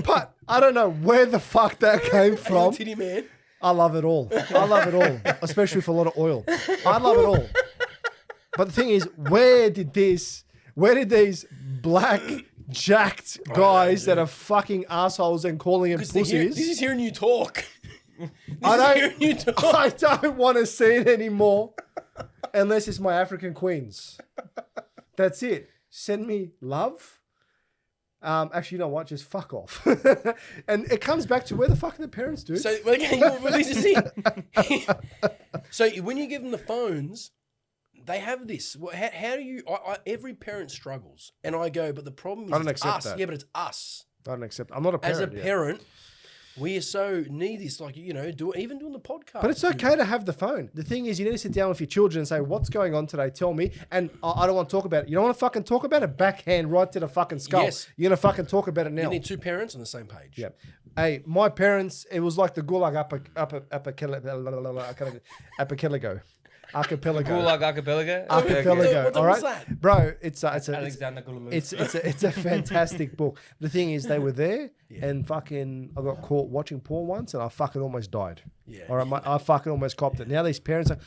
But I don't know where the fuck that came from. Titty man. I love it all. I love it all, especially with a lot of oil. I love it all. But the thing is, where did these black jacked guys that are fucking assholes and calling them This pussies? is hearing you talk. I don't want to see it anymore unless it's my African queens. That's it. Send me love. Actually, you know what? Just fuck off. And it comes back to where the fuck are the parents, dude? So again, this is it. So when you give them the phones, they have this. How do you? Every parent struggles, and I go, but the problem is I don't it's accept us. that. Yeah, but it's us. I don't accept. I'm not a parent. As a yet. parent, we are so need this. Like even doing the podcast. But it's okay to have the phone. The thing is, you need to sit down with your children and say, what's going on today? Tell me. And I don't want to talk about it. You don't want to fucking talk about it? Backhand right to the fucking skull. Yes. You're going to fucking talk about it now. You need two parents on the same page. Yeah. Hey, my parents, it was like the Gulag archipelago. Gulag Archipelago. Archipelago. What All was right, that? bro. It's Alexander Gululu. it's a fantastic book. The thing is, they were there, and fucking, I got caught watching porn once, and I fucking almost died. Yeah. All right, I fucking almost copped it. Now these parents are,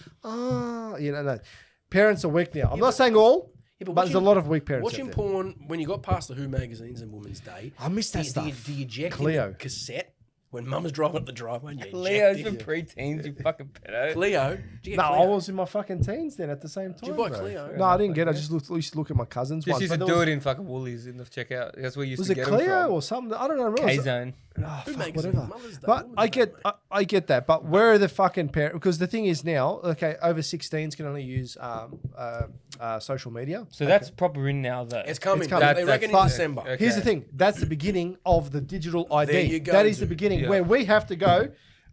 no. Parents are weak now. I'm not saying all, Yeah, but there's a lot of weak parents. Watching out there. porn, when you got past the Who magazines and Women's Day, I miss that stuff. Do you eject Cleo. in the cassette when Mum's driving up the driveway? And you Leo's eject for preteens, you fucking pedo. Cleo. Did you get No, Cleo? I was in my fucking teens then at the same time. you buy bro. Cleo? No, I didn't get it. I just used to look at my cousins. Just once, used to but do there it in fucking Woolies in the checkout. That's where you used was to it get them Cleo from. or something? I don't know. It was- K-Zone. Oh, Who fuck, magazine? whatever. Mother's Day, But Women's I Day, get, mate. I get that. But where are the fucking parents? Because the thing is now, okay, over 16s can only use social media. So that's proper in now, though. It's coming. coming. They reckon in But December. Okay. Here's the thing. That's the beginning of the digital ID. There you go, That is the dude. beginning Yeah. where we have to go,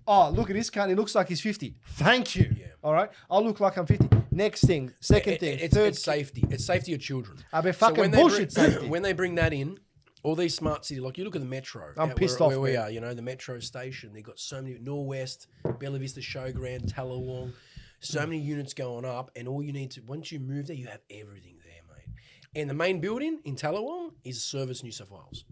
oh, look at this cunt. He looks like he's 50. Thank you. Yeah. All right. I'll look like I'm 50. Next thing. Second thing. It's third. safety. It's safety of children. I mean, So fucking when they bullshit bring, safety. When they bring that in, All these smart cities, like you look at the metro. I'm out pissed where off, we man. are. You know, the metro station. They got so many Norwest, Bella Vista Showground, Tallawong, so many units going up, and all you need to once you move there, you have everything there, mate. And the main building in Tallawong is Service New South Wales.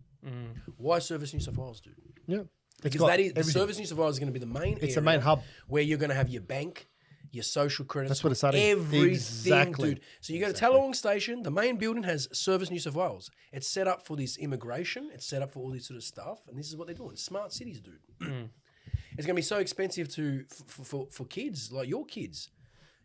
Why Service New South Wales, dude? Yeah. Because that is the Service New South Wales is going to be the main. It's the main hub where you're going to have your bank, your social credits. That's what it's starting. Everything, Exactly. dude. So you go to Tallawong Station. The main building has Service New South Wales. It's set up for this immigration. It's set up for all this sort of stuff, and this is what they're doing. Smart cities, dude. It's going to be so expensive for kids like your kids.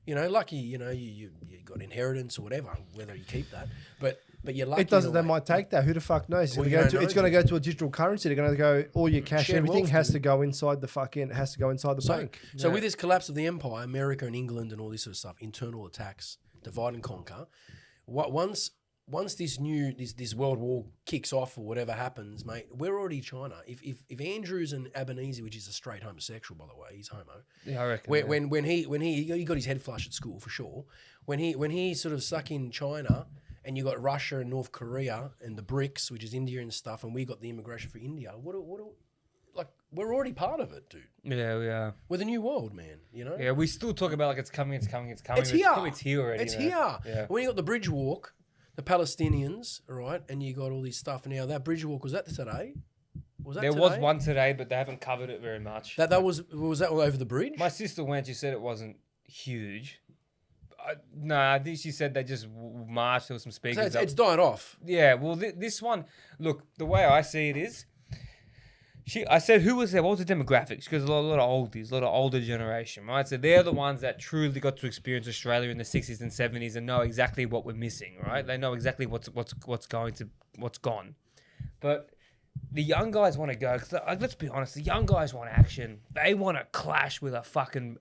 You know, lucky, you know, you got inheritance or whatever, whether you keep that. But you're lucky. It doesn't. in a They way. might take that. Who the fuck knows? It's Well, going you to go don't to. know, It's going to go to a digital currency. They're going to go all your cash, Shared everything wealth, has dude. to go inside the fucking. Has to go inside the bank. So with this collapse of the empire, America and England and all this sort of stuff, internal attacks, divide and conquer. Once this world war kicks off or whatever happens, mate, we're already China. If Andrews and Albanese, which is a straight homosexual by the way, he's homo. Yeah, I reckon. When he got his head flushed at school for sure. When he sort of stuck in China. And you got Russia and North Korea and the BRICS, which is India and stuff, and we got the immigration for India. Like we're already part of it, dude. Yeah, we are. We're the new world, man. You know. Yeah, we still talk about like it's coming. It's here. It's here already. It's you know? here. Yeah. When you got the bridge walk, the Palestinians, all right, and you got all this stuff. Now that bridge walk, was that today? Was that There today? was one today, but they haven't covered it very much. That was that all over the bridge? My sister went. She said it wasn't huge. No, I think she said they just marched. There were some So speakers. it's died off. Yeah, well, this one, look, the way I see it is, I said, who was there? What was the demographics? Because a lot of oldies, a lot of older generation, right? So they're the ones that truly got to experience Australia in the 60s and 70s and know exactly what we're missing, right? They know exactly what's gone. But the young guys want to go, because let's be honest, the young guys want action. They want to clash with a fucking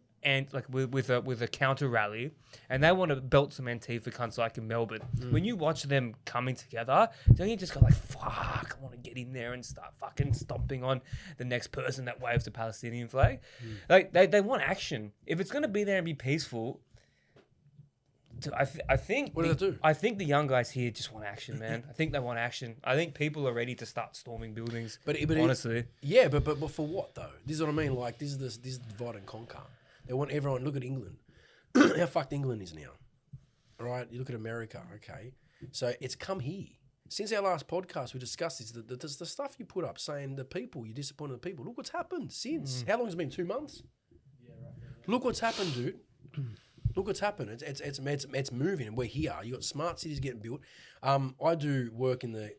with a counter rally, and they want to belt some Antifa cunts like in Melbourne. When you watch them coming together, don't you just go like, fuck, I want to get in there and start fucking stomping on the next person that waves the Palestinian flag. Like they want action. If it's going to be there and be peaceful, I think What does it do? I think the young guys here just want action, man. I think they want action. I think people are ready to start storming buildings. But honestly, yeah, but for what though? This is what I mean. Like this is divide and conquer. They want everyone. Look at England. How fucked England is now. All right, you look at America. Okay, so it's come here. Since our last podcast, we discussed this. The stuff you put up saying the people you're disappointed in the people. Look what's happened since. How long has it been? 2 months. Yeah, right. Look what's happened, dude. Look what's happened. It's moving, and we're here. You got smart cities getting built. I do work in the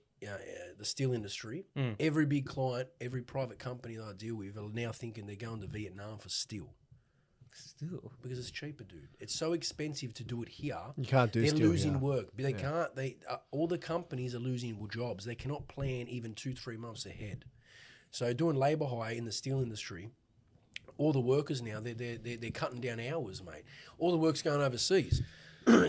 steel industry. Every big client, every private company that I deal with are now thinking they're going to Vietnam for steel. still. Because it's cheaper, dude. It's so expensive to do it here. You can't do They're steel losing here. work. But they can't. All the companies are losing jobs. They cannot plan even 2-3 months ahead. So doing labour hire in the steel industry, all the workers now they're cutting down hours, mate. All the work's going overseas.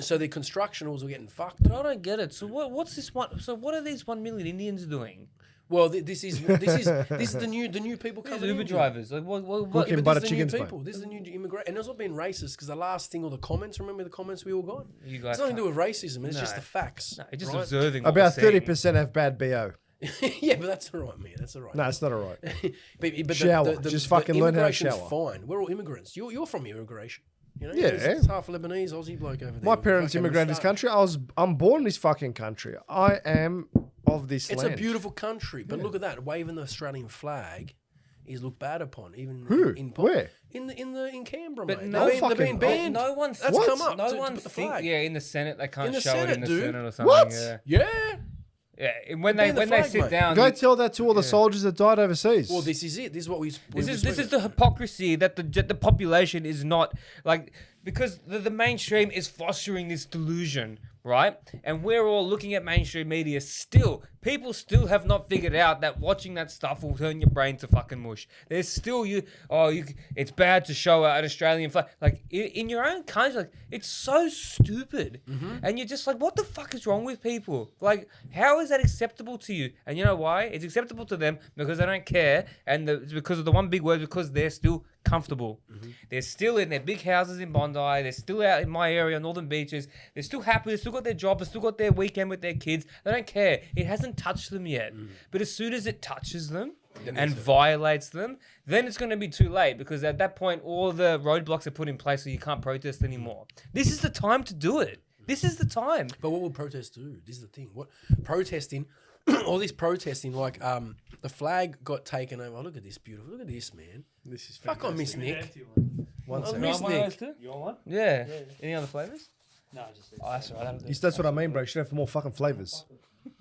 So the construction also getting fucked. But I don't get it. So what's this one? So what are these 1 million Indians doing? Well, this is the new people These coming Uber in. drivers. Like what? Cooking But butter this is the new chickens, mate. people. This is the new immigrant, and it's not being racist because the last thing, all the comments. Remember the comments we all got? You guys It's nothing to can't- do with racism. It's No. just the facts. No, it's just right? observing. What About we're seeing. 30% have bad BO. Yeah, but that's all right, man. That's all right. No, it's not all right. but Shower. Just fucking learn how to immigration's shower. Fine. We're all immigrants. You're from immigration. You know, Yeah. It's half Lebanese, Aussie bloke over there. My with parents fucking immigrated this moustache. country. I'm born in this fucking country. I am of this It's land. a beautiful country, but look at that. Waving the Australian flag is looked bad upon. Even Who? in Where? in Canberra, But mate. no they're fucking- being banned. No one. That's What? come up. No to one put the think. flag. Yeah, in the Senate they can't In the show it in Senate, the dude. Senate or something. What? Yeah. Yeah. Yeah. And when They're they banning the flag, sit mate. down. Go tell that to all the soldiers that died overseas. Well, this is it. This is what we. This is the hypocrisy that the population is not like, because the mainstream is fostering this delusion, right? And we're all looking at mainstream media still. People still have not figured out that watching that stuff will turn your brain to fucking mush. There's still it's bad to show an Australian flag. Like in your own country, like it's so stupid. And you're just like, what the fuck is wrong with people? Like, how is that acceptable to you? And you know why? It's acceptable to them because they don't care. And it's because of the one big word, because they're still comfortable. They're still in their big houses in Bondi. They're still out in my area, Northern Beaches. They're still happy. They've still got their job. They've still got their weekend with their kids. They don't care. It hasn't hasn't touched them yet. But as soon as it touches them Then and that's it. violates them, then it's going to be too late because at that point, all the roadblocks are put in place so you can't protest anymore. This is the time to do it. This is the time. But what will protests do? This is the thing. What protesting? All this protesting, like the flag got taken over. Oh, look at this beautiful. Look at this, man. This is Fuck on Miss Nick. one I second. miss Nick. You want one? Yeah. Any other flavors? No, just Oh, that's all right. That'll do. That's what I mean, bro. You should have more fucking flavors.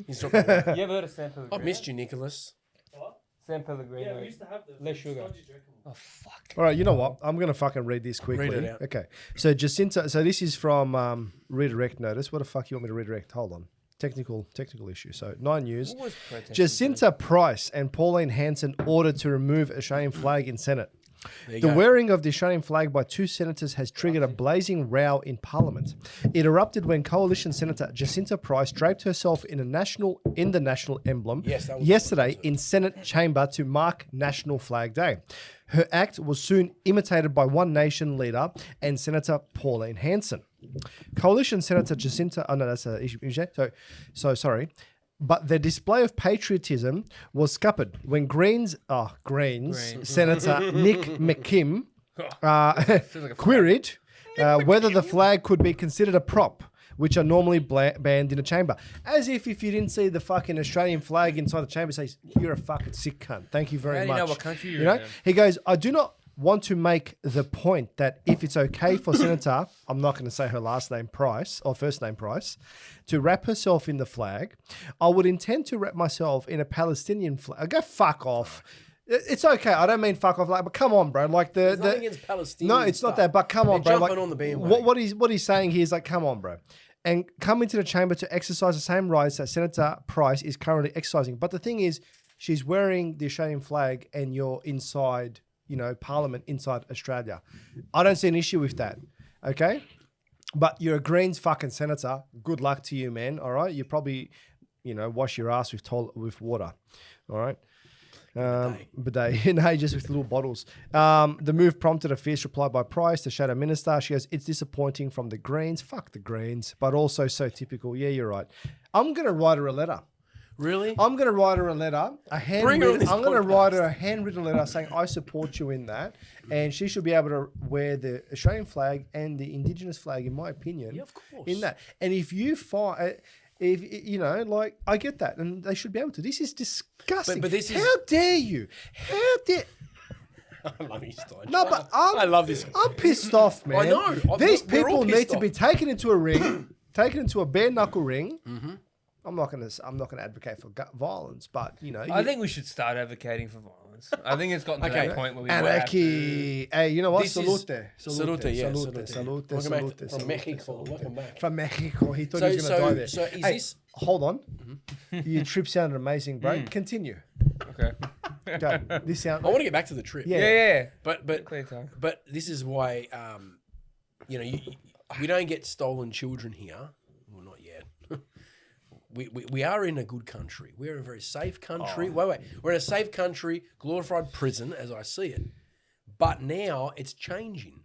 He's talking about. You ever heard of San Pellegrino? I've missed you, Nicholas. what? San Pellegrino. Yeah, we used to have the Less sugar. Stojcevski drink 'em. Oh, fuck. All right, you know what? I'm gonna fucking read this quickly. Read it out. Okay. So Jacinta. So this is from redirect notice. What the fuck you want me to redirect? Hold on. Technical issue. So 9 News. What was protesting? Jacinta Price and Pauline Hanson ordered to remove Australian flag in Senate. There you The go. wearing of the Australian flag by 2 senators has triggered a blazing row in Parliament. It erupted when Coalition Senator Jacinta Price draped herself in the national emblem Yes, that was yesterday in Senate chamber to mark National Flag Day. Her act was soon imitated by One Nation leader and Senator Pauline Hanson. Coalition Senator Jacinta, oh no, that's a issue. So sorry. But the display of patriotism was scuppered when Greens Senator Nick McKim queried whether the flag could be considered a prop, which are normally banned in a chamber. As if you didn't see the fucking Australian flag inside the chamber, says, you're a fucking sick cunt. Thank you very How do much. you know what country you're You know? in? He goes, I do not want to make the point that if it's okay for Senator, I'm not going to say her last name Price or first name Price, to wrap herself in the flag, I would intend to wrap myself in a Palestinian flag. Go fuck off. It's okay. I don't mean fuck off, like, but come on, bro. Like There's nothing against Palestinian. no, it's not that. But come on, They're bro. jumping Like, on the bandwagon. what he's saying here is like, come on, bro, and come into the chamber to exercise the same rights that Senator Price is currently exercising. But the thing is, she's wearing the Australian flag, and you're inside, Parliament inside Australia. I don't see an issue with that. Okay, but you're a Greens fucking senator. Good luck to you, man. All right, you probably, wash your ass with water. All right. Bidet. No, just with little bottles. The move prompted a fierce reply by Price, the shadow minister. She goes, it's disappointing from the Greens. Fuck the Greens. But also so typical. Yeah, you're right. I'm going to write her a letter. Really? I'm going to write her a letter. Bring her on this I'm going to podcast. write her a handwritten letter saying I support you in that. And she should be able to wear the Australian flag and the Indigenous flag, in my opinion. Yeah, of course. In that. And if you find... I get that, and they should be able to. This is disgusting. But this is- how dare you? How dare? I love you, Stojcevski. No, but I love this. I'm pissed off, man. I know. These We're all people need pissed to be off. taken into a ring, taken into a bare knuckle ring. Mm-hmm. I'm not gonna advocate for violence, but I think we should start advocating for violence. I think it's gotten to Okay. that point where we might have to- anarchy. Hey, you know what? This is- Salute. Salute, yeah, salute, salute. salute, Welcome back salute, from salute, Mexico. salute. Welcome back. From Mexico. He thought he was going to die there. So is Hey, this? hold on. Your trip sounded amazing, bro. Continue. Okay. Go. This sound. I want to get back to the trip. Yeah. Yeah. But Clear time. but this is why we don't get stolen children here. Well, not yet. We are in a good country. We're in a very safe country. Wait. We're in a safe country, glorified prison as I see it. But now it's changing.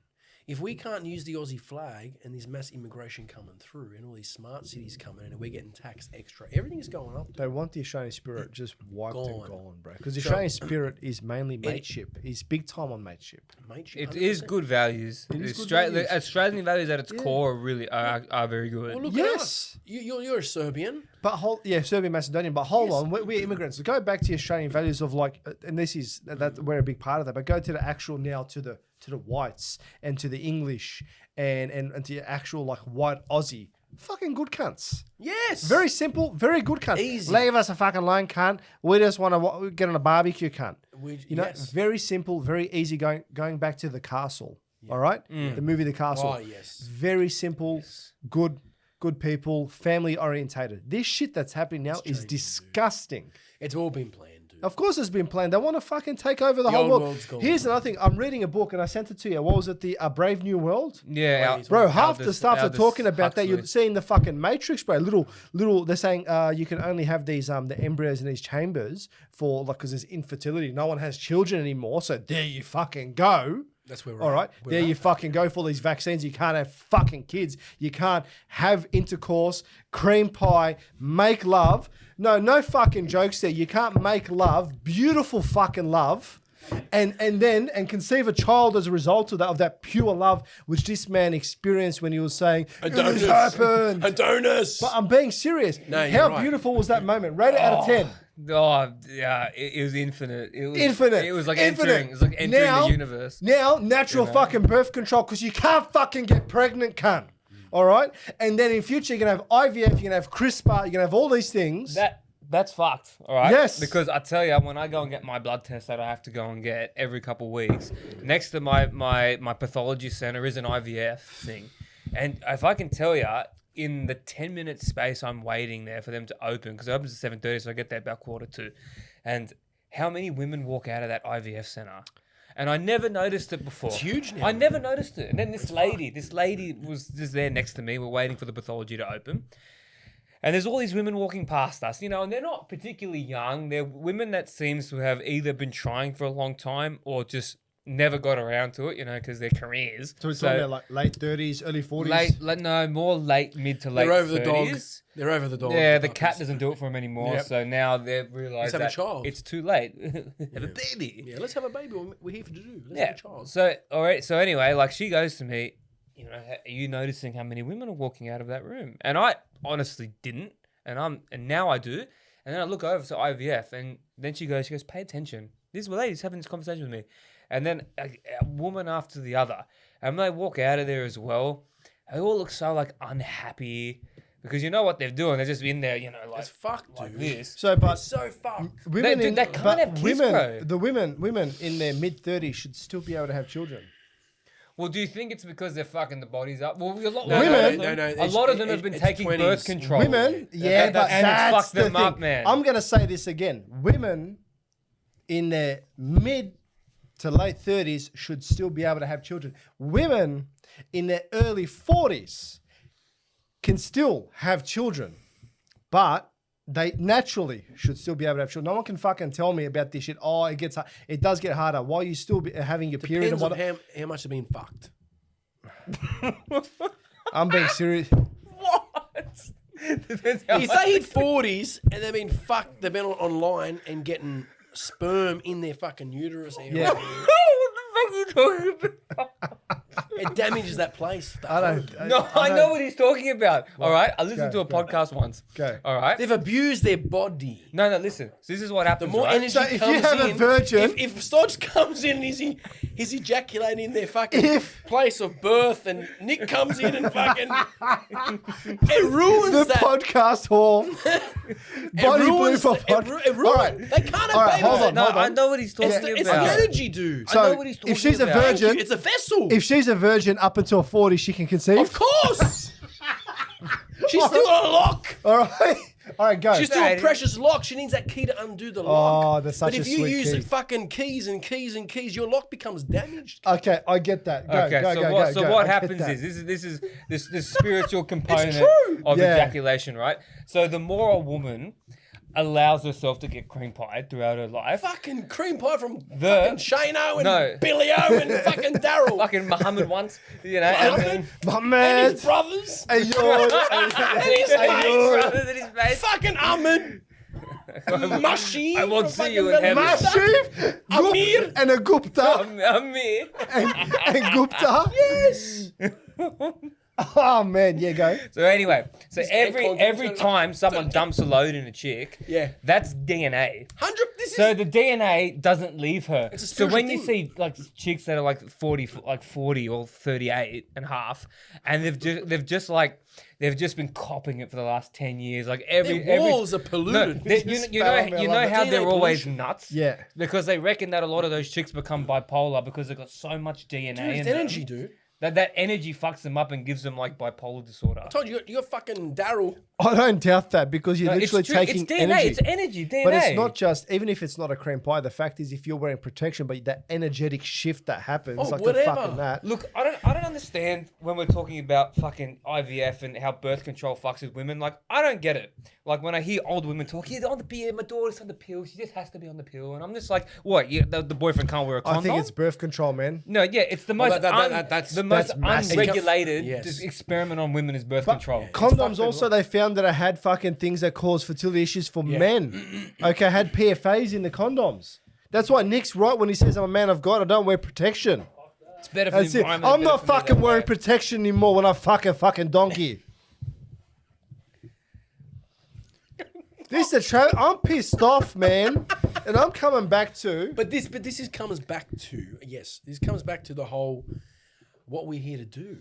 If we can't use the Aussie flag and there's mass immigration coming through and all these smart cities coming in and we're getting taxed extra, everything's going up. They want the Australian spirit just wiped and Gone. gone, bro. Because the So- Australian spirit is mainly mateship. He's big time on mateship. Mate, It is good values. It is good Australian values. Australian values at its core really are very good. Well, look Yes. at us. You're a Serbian. But Serbian Macedonian. But hold on, we're immigrants. Go back to the Australian values of like, and this is that we're a big part of that. But go to the actual now to the whites and to the English and to the actual like white Aussie. Fucking good cunts. Yes. Very simple, very good cunt. Easy. Leave us a fucking alone, cunt. We just want to get on a barbecue, cunt. Yes. Very simple, very easy. Going back to The Castle. All right, the movie The Castle. Oh, yes. Very simple, good people, family orientated. This shit that's happening now is disgusting. It's all been planned, dude. Of course, it's been planned. They want to fucking take over the whole old world. world's gone. Here's another thing. I'm reading a book and I sent it to you. What was it? The Brave New World. Yeah, Bro, half the Aldous- stuff they're Aldous talking about that Huxley. you're seeing the fucking Matrix, bro. Little. They're saying you can only have these the embryos in these chambers for like because there's infertility. No one has children anymore. So there you fucking go. That's where we're All at. right. We're There at. you fucking go for these vaccines. You can't have fucking kids. You can't have intercourse, cream pie, make love. No fucking jokes there. You can't make love, beautiful fucking love, and conceive a child as a result of that pure love which this man experienced when he was saying, Adonis. "It happened." Adonis. But I'm being serious. No, you're How right. beautiful was that moment? Rate it out of 10. Oh yeah, it was infinite. It was Infinite. It was like Infinite. entering. It was like entering Now- the universe. Now, natural fucking birth control because you can't fucking get pregnant, cunt. All right? And then in future, you're going to have IVF, you're going to have CRISPR, you're going to have all these things. That's fucked, all right? Yes. Because I tell you, when I go and get my blood test that I have to go and get every couple of weeks, next to my pathology center is an IVF thing. And if I can tell you, in the 10-minute space I'm waiting there for them to open, because it opens at 7:30, so I get there about 1:45. And how many women walk out of that IVF center? And I never noticed it before. It's huge now. I never noticed it. And then this lady was just there next to me. We're waiting for the pathology to open. And there's all these women walking past us, you know, and they're not particularly young. They're women that seems to have either been trying for a long time or just never got around to it, you know, because their careers. So we're talking about like late 30s, early 40s? More mid to late They're over 30s. the dog. They're over the dog. Yeah, the cat doesn't do it for them anymore. Yep. So now they've realised have a that child. it's too late. Have a baby. Yeah, let's have a baby. We're here for to do. Let's Yeah. have a child. So, all right. So anyway, like she goes to me, you know, are you noticing how many women are walking out of that room? And I honestly didn't. And now I do. And then I look over to IVF, and then she goes, pay attention. This lady's having this conversation with me. And then a woman after the other. And they walk out of there as well. They all look so like unhappy because you know what they're doing. They're just in there, you know, like, It's fucked, like dude. this. So, but It's so fucked. women, They can't but have kids, bro. the women in their mid-30s should still be able to have children. Well, do you think it's because they're fucking the bodies up? Well, a lot, No, Women- a lot of them have been it's taking 20s. birth control. Women, yeah, but and it's that's fucked the them thing. up, man. I'm going to say this again. Women in their mid to late 30s should still be able to have children. Women in their early 40s can still have children, but they naturally should still be able to have children. No one can fucking tell me about this shit. Oh, it does get harder. While you still having your period and Depends on what? how much they've been fucked. I'm being serious. What? Depends how If much- they hit 40s and they've been fucked, they've been online and getting sperm in their fucking uterus area. Yeah. What the fuck are you talking about? It damages that place. I don't. No, I know what he's talking about. All right, I listened Go, to a podcast once. Go. All right. They've abused their body. No, listen. So this is what The happens. more right? energy So if you comes have a in, virgin- if Stodge comes in, he's ejaculating in their fucking place of birth, and Nick comes in and fucking it ruins The that. podcast hall. Body ruins blue for the- it ruins. All right. They can't have All right, babies. hold on, No, hold on. I know what he's talking It's the about. energy, dude. So I know what he's talking if she's a about. virgin, It's a vessel. if she's a virgin up until 40, she can conceive. Of course. She's still a lock. All right. All right, go. She's still No, a it- precious lock. She needs that key to undo the lock. Oh, that's such But a if you sweet use key. fucking keys and keys and keys, your lock becomes damaged. Okay, I get that. Go, Okay, go, so go, what? go, So go. what I get happens that. is this spiritual component true. of Yeah. ejaculation, right? So the more a woman allows herself to get cream pied throughout her life, Fucking cream pie from The- fucking Shano and No. Billy O and fucking Daryl fucking Muhammad once, you know, and then and Mohammed. his brothers. Hey, yo. And his his mates. brother and his mates. Fucking Ahmed. Mashi. I won't from see you fucking in heaven. Mashif, Amir. and a Gupta. Me. and Gupta. Yes. Oh, man. Yeah, go. So anyway, so every content- time someone dumps a load in a chick, Yeah. that's DNA. 100. This So is. the DNA doesn't leave her. It's a So when spiritual you see like chicks that are like 40 or 38 and a half, and they've just been copping it for the last 10 years. Like every walls are No, polluted. you know how DNA they're always pollution. nuts. Yeah. Because they reckon that a lot of those chicks become bipolar because they've got so much DNA Dude, in it's them. energy, dude. That energy fucks them up and gives them like bipolar disorder. I told you, you're fucking Daryl. I don't doubt that because you're No, literally it's true. taking It's DNA. energy. It's energy. DNA. But it's not just, even if it's not a cream pie, the fact is if you're wearing protection, but that energetic shift that happens, Oh, like whatever. the fucking that. Look, I don't understand when we're talking about fucking IVF and how birth control fucks with women. Like, I don't get it. Like when I hear old women talk, yeah, on the pill, my daughter's on the pill. She just has to be on the pill, and I'm just like, what? Yeah, the boyfriend can't wear a condom. I think it's birth control, man. No, yeah, it's the most that's massive. unregulated Yes. just experiment on women is birth control. Condoms also, they found that it had fucking things that cause fertility issues for men. Okay, had PFAs in the condoms. That's why Nick's right when he says, I'm a man of God, I don't wear protection. It's better for That's the it. environment. I'm better not for me fucking that wearing way. protection anymore when I fucking donkey. This is I'm pissed off, man. And I'm coming back to... But this comes back to, yes, this comes back to the whole, what we're here to do.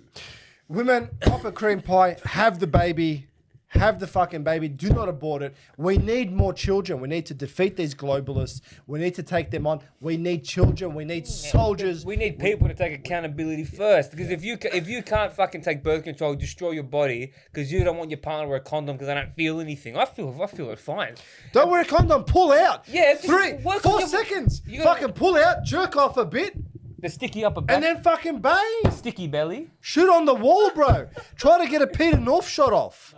Women, pop a cream pie, have the baby, have the fucking baby, do not abort it. We need more children. We need to defeat these globalists. We need to take them on. We need children. We need soldiers. We need people to take accountability first. Because if you can't fucking take birth control, destroy your body because you don't want your partner to wear a condom because I don't feel anything. I feel it fine. Don't wear a condom. Pull out. Yeah, just 3, work 4 on your- seconds. You gotta- Fucking pull out, jerk off a bit, The sticky upper back, and then fucking bang. sticky belly. Shoot on the wall, bro. Try to get a Peter North shot off.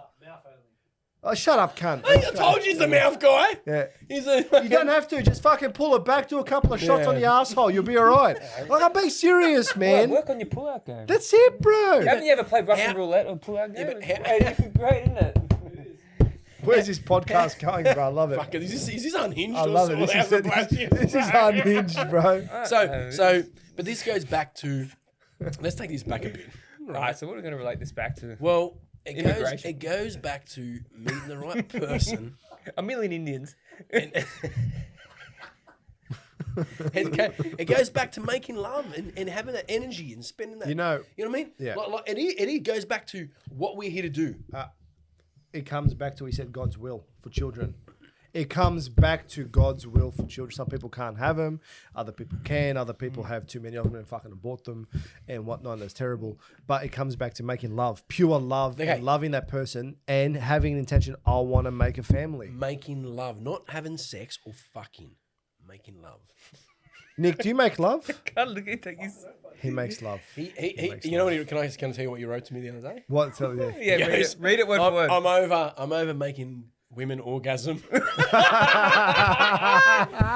Oh, shut up, cunt. I told you he's the mouth guy. Yeah. He's a. You don't have to. Just fucking pull it back, do a couple of shots on the asshole. You'll be all right. Like, I'm being serious, man. Work on your pull-out game. That's it, bro. Haven't you ever played Russian how- roulette or pull-out game? but It's great, isn't it? Where's this podcast going, bro? I love it. Fuck, is this unhinged? I or love it. something? This is unhinged, bro. But this goes back to. Let's take this back a bit. Right, so what are we going to relate this back to? Well, Immigration. it goes back to meeting the right person. A million Indians. It goes back to making love and having that energy and spending that. You know what I mean? Yeah. Like it goes back to what we're here to do. it comes back to, he said, God's will for children. It comes back to God's will for children. Some people can't have them. Other people can. Other people have too many of them and fucking abort them and whatnot. And that's terrible. But it comes back to making love, pure love, Okay. and loving that person and having an intention, I want to make a family. Making love, not having sex or fucking. Making love. Nick, do you make love? God, look at you. He makes love. He you know what? Can I tell you what you wrote to me the other day? What? Tell you? Yeah, Yes. read it word for word. I'm over making women orgasm. And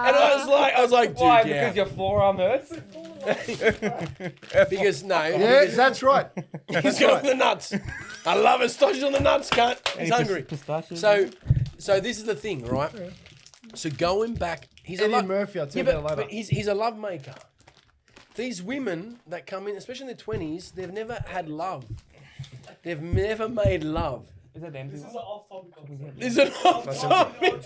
I was like, dude, Why? yeah. Because your forearm hurts? Because no, Yeah, that's right. he's got on the nuts. I love it. Stodges on the nuts, cunt. He's hungry. So this is the thing, right? So going back, he's a Eddie love Murphy, I'll tell you about it later. but he's a love maker. These women that come in, especially in their 20s, they've never had love. They've never made love. Is that empty? This is an off-topic conversation. Is it off topic?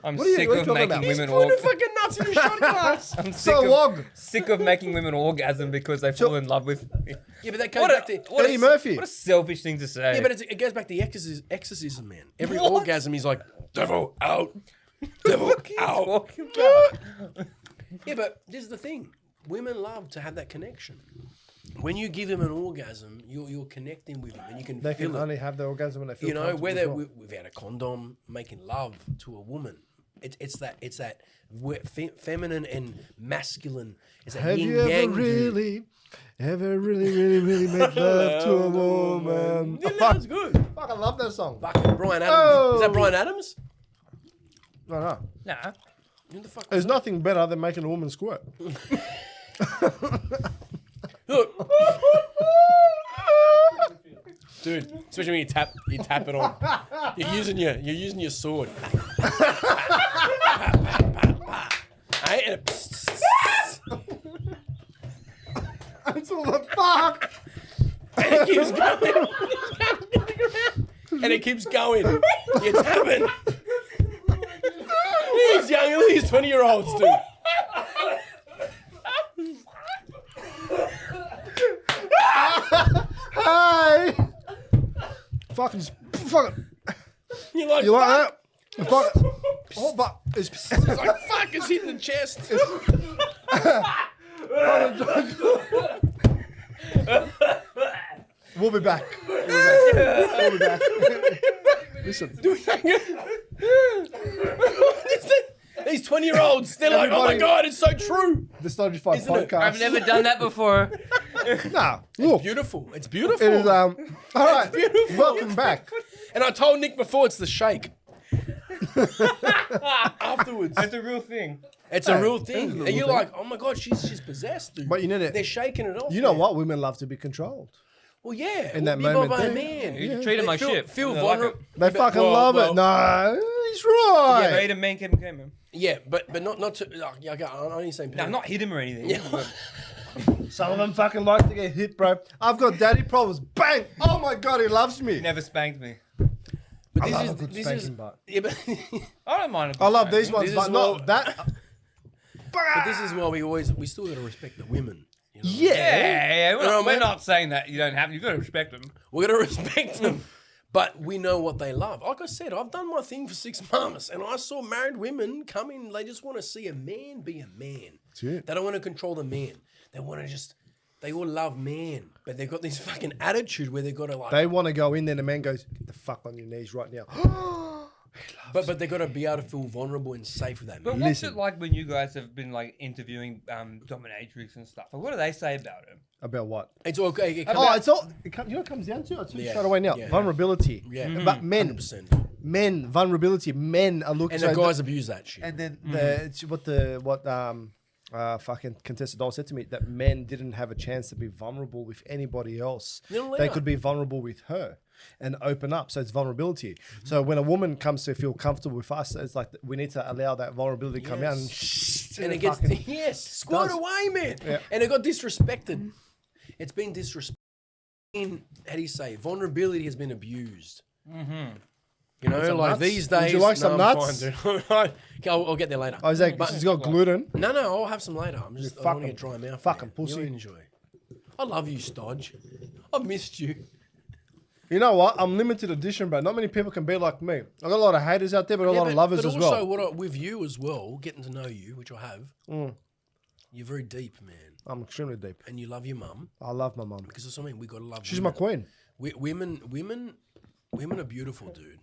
I'm What are you- sick what are you of talking making about? He's women putting the orgasm. fucking nuts in the shot glass. I'm So long. sick of making women orgasm because they fall in love with. Yeah, but that goes back to... Eddie Murphy. What a selfish thing to say. Yeah, but it goes back to the exorcism, man. Every orgasm, he's like, devil out, devil out. Talking about? Yeah, but this is the thing. Women love to have that connection. When you give them an orgasm, you're connecting with them, and you can They feel can it. only have the orgasm when they feel You know, comfortable whether as well. without a condom, making love to a woman. It's that feminine and masculine. It's that Have yin you ever yang dude. really made love to a woman? Yeah, Oh, that was good. fuck, I love that song. Fucking Brian Adams. Oh. Is that Brian Adams? No. Nah. Who the fuck? There's nothing better than making a woman squirt. Look. Dude, especially when you tap it on. You're using your sword. Hey, and That's all the fuck. it keeps going. And it keeps going. You're tapping. These young, these 20-year-olds, dude. Hey. Fucking. You're like, You like fuck. that? Fuck. Oh, but it's It's like, fuck, it's hitting the chest. We'll be back. We'll be back. Listen. These 20-year-olds, they're like, oh my God, it's so true. The Stojcevski Isn't it? podcast. I've never done that before. Nah, look. Beautiful. It's beautiful. It is, all right. beautiful. Welcome back. And I told Nick before, it's the shake. Afterwards. It's a real thing. It's a real thing. real And you're thing. like, oh my God, she's possessed, dude. But you know that- They're shaking it off. You know man. what? Women love to be controlled. Well, yeah. In that be moment by a there. man. You treat him like shit. Feel They like vulnerable. it. They fucking love it. No, he's right. Yeah, but Aidan man kept him. Yeah, but not to. I'm only saying. No, not hit him or anything. Yeah. But Some of them fucking like to get hit, bro. I've got daddy problems. Bang! Oh my God, he loves me. he never spanked me. But I this love is a good this spanking, is. but Yeah, but, I don't mind. I love these ones, This but is not what- that. but this is why we still got to respect the women. You know? Yeah, we're, You know not, what I mean? we're not saying that you don't have. You've got to respect them. We got to respect them. But we know what they love. Like I said, I've done my thing for 6 months, and I saw married women come in. They just want to see a man be a man. That's it. They don't want to control the man. They want to just. They all love man, but they've got this fucking attitude where they've got to like. They want to go in there, and the man goes, "Get the fuck on your knees right now." But they got to be able to feel vulnerable and safe with that But man. what's it like when you guys have been like interviewing dominatrix and stuff? Like, what do they say about it? About what? It's okay. It comes Oh, out- it's all. You know what it comes down to? I'll tell you Yeah. straight away now. Yeah. Vulnerability. Yeah. But men, 100%. men, vulnerability. Men are looking. And the so guys abuse that shit. And then it's what fucking contestant doll said to me, that men didn't have a chance to be vulnerable with anybody else. They're not They allowed. could be vulnerable with her and open up. So it's vulnerability. So when a woman comes to feel comfortable with us, it's like we need to allow that vulnerability to come out and And it gets squirt does. away, man. Yeah. And it got disrespected. It's been disrespected. How do you say? Vulnerability has been abused. You know, some like nuts? these Would days. you like some I'm nuts? fine, dude. I'll get there later. Isaac, But- she's got gluten. No, I'll have some later. I'm just I want to fucking- get dry mouth. fucking man. pussy. You'll enjoy. I love you, Stodge. I've missed you. You know what? I'm limited edition, bro. Not many people can be like me. I got a lot of haters out there, but a lot of lovers but as also well. with you as well, getting to know you, which I have. You're very deep, man, I'm extremely deep. and you love your mum. I love my mum. Because that's what I mean. We gotta love. She's my women. queen. Women are beautiful, dude.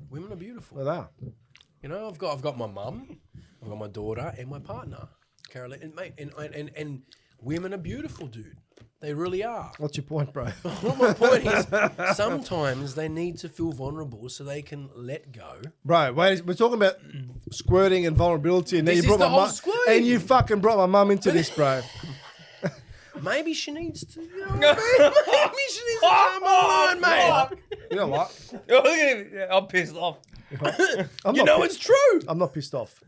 Women are beautiful. Look at that. You know, I've got my mum, I've got my daughter, and my partner, Caroline. And mate, and women are beautiful, dude. They really are. What's your point, bro? Well, my point is, sometimes they need to feel vulnerable so they can let go. Bro, wait, we're talking about squirting and vulnerability, and then This you is brought the my whole mum, squirting. and you fucking brought my mum into this, bro. Maybe she needs to. You know what I mean? Maybe she needs to come on, mate. You know what? Look at him. Yeah, I'm pissed off. I'm You not know pi- it's true. I'm not pissed off.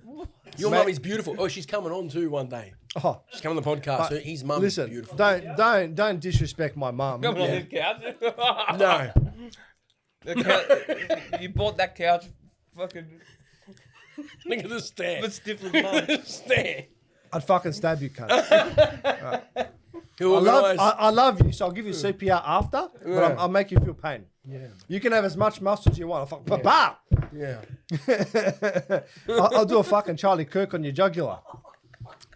Your Mate. mum is beautiful. Oh, she's coming on too one day. Oh, She's coming on the podcast. His mum is listen, beautiful. don't disrespect my mum. Come on Yeah. this couch. No. The you bought that couch fucking Look at the stare. but stiff as Look mine. at the stare. I'd fucking stab you, cunt. Who I organised? love you, so I'll give you CPR after, but I'll make you feel pain. Yeah. You can have as much muscle as you want. I'll fuck, Papa! Yeah. I'll do a fucking Charlie Kirk on your jugular.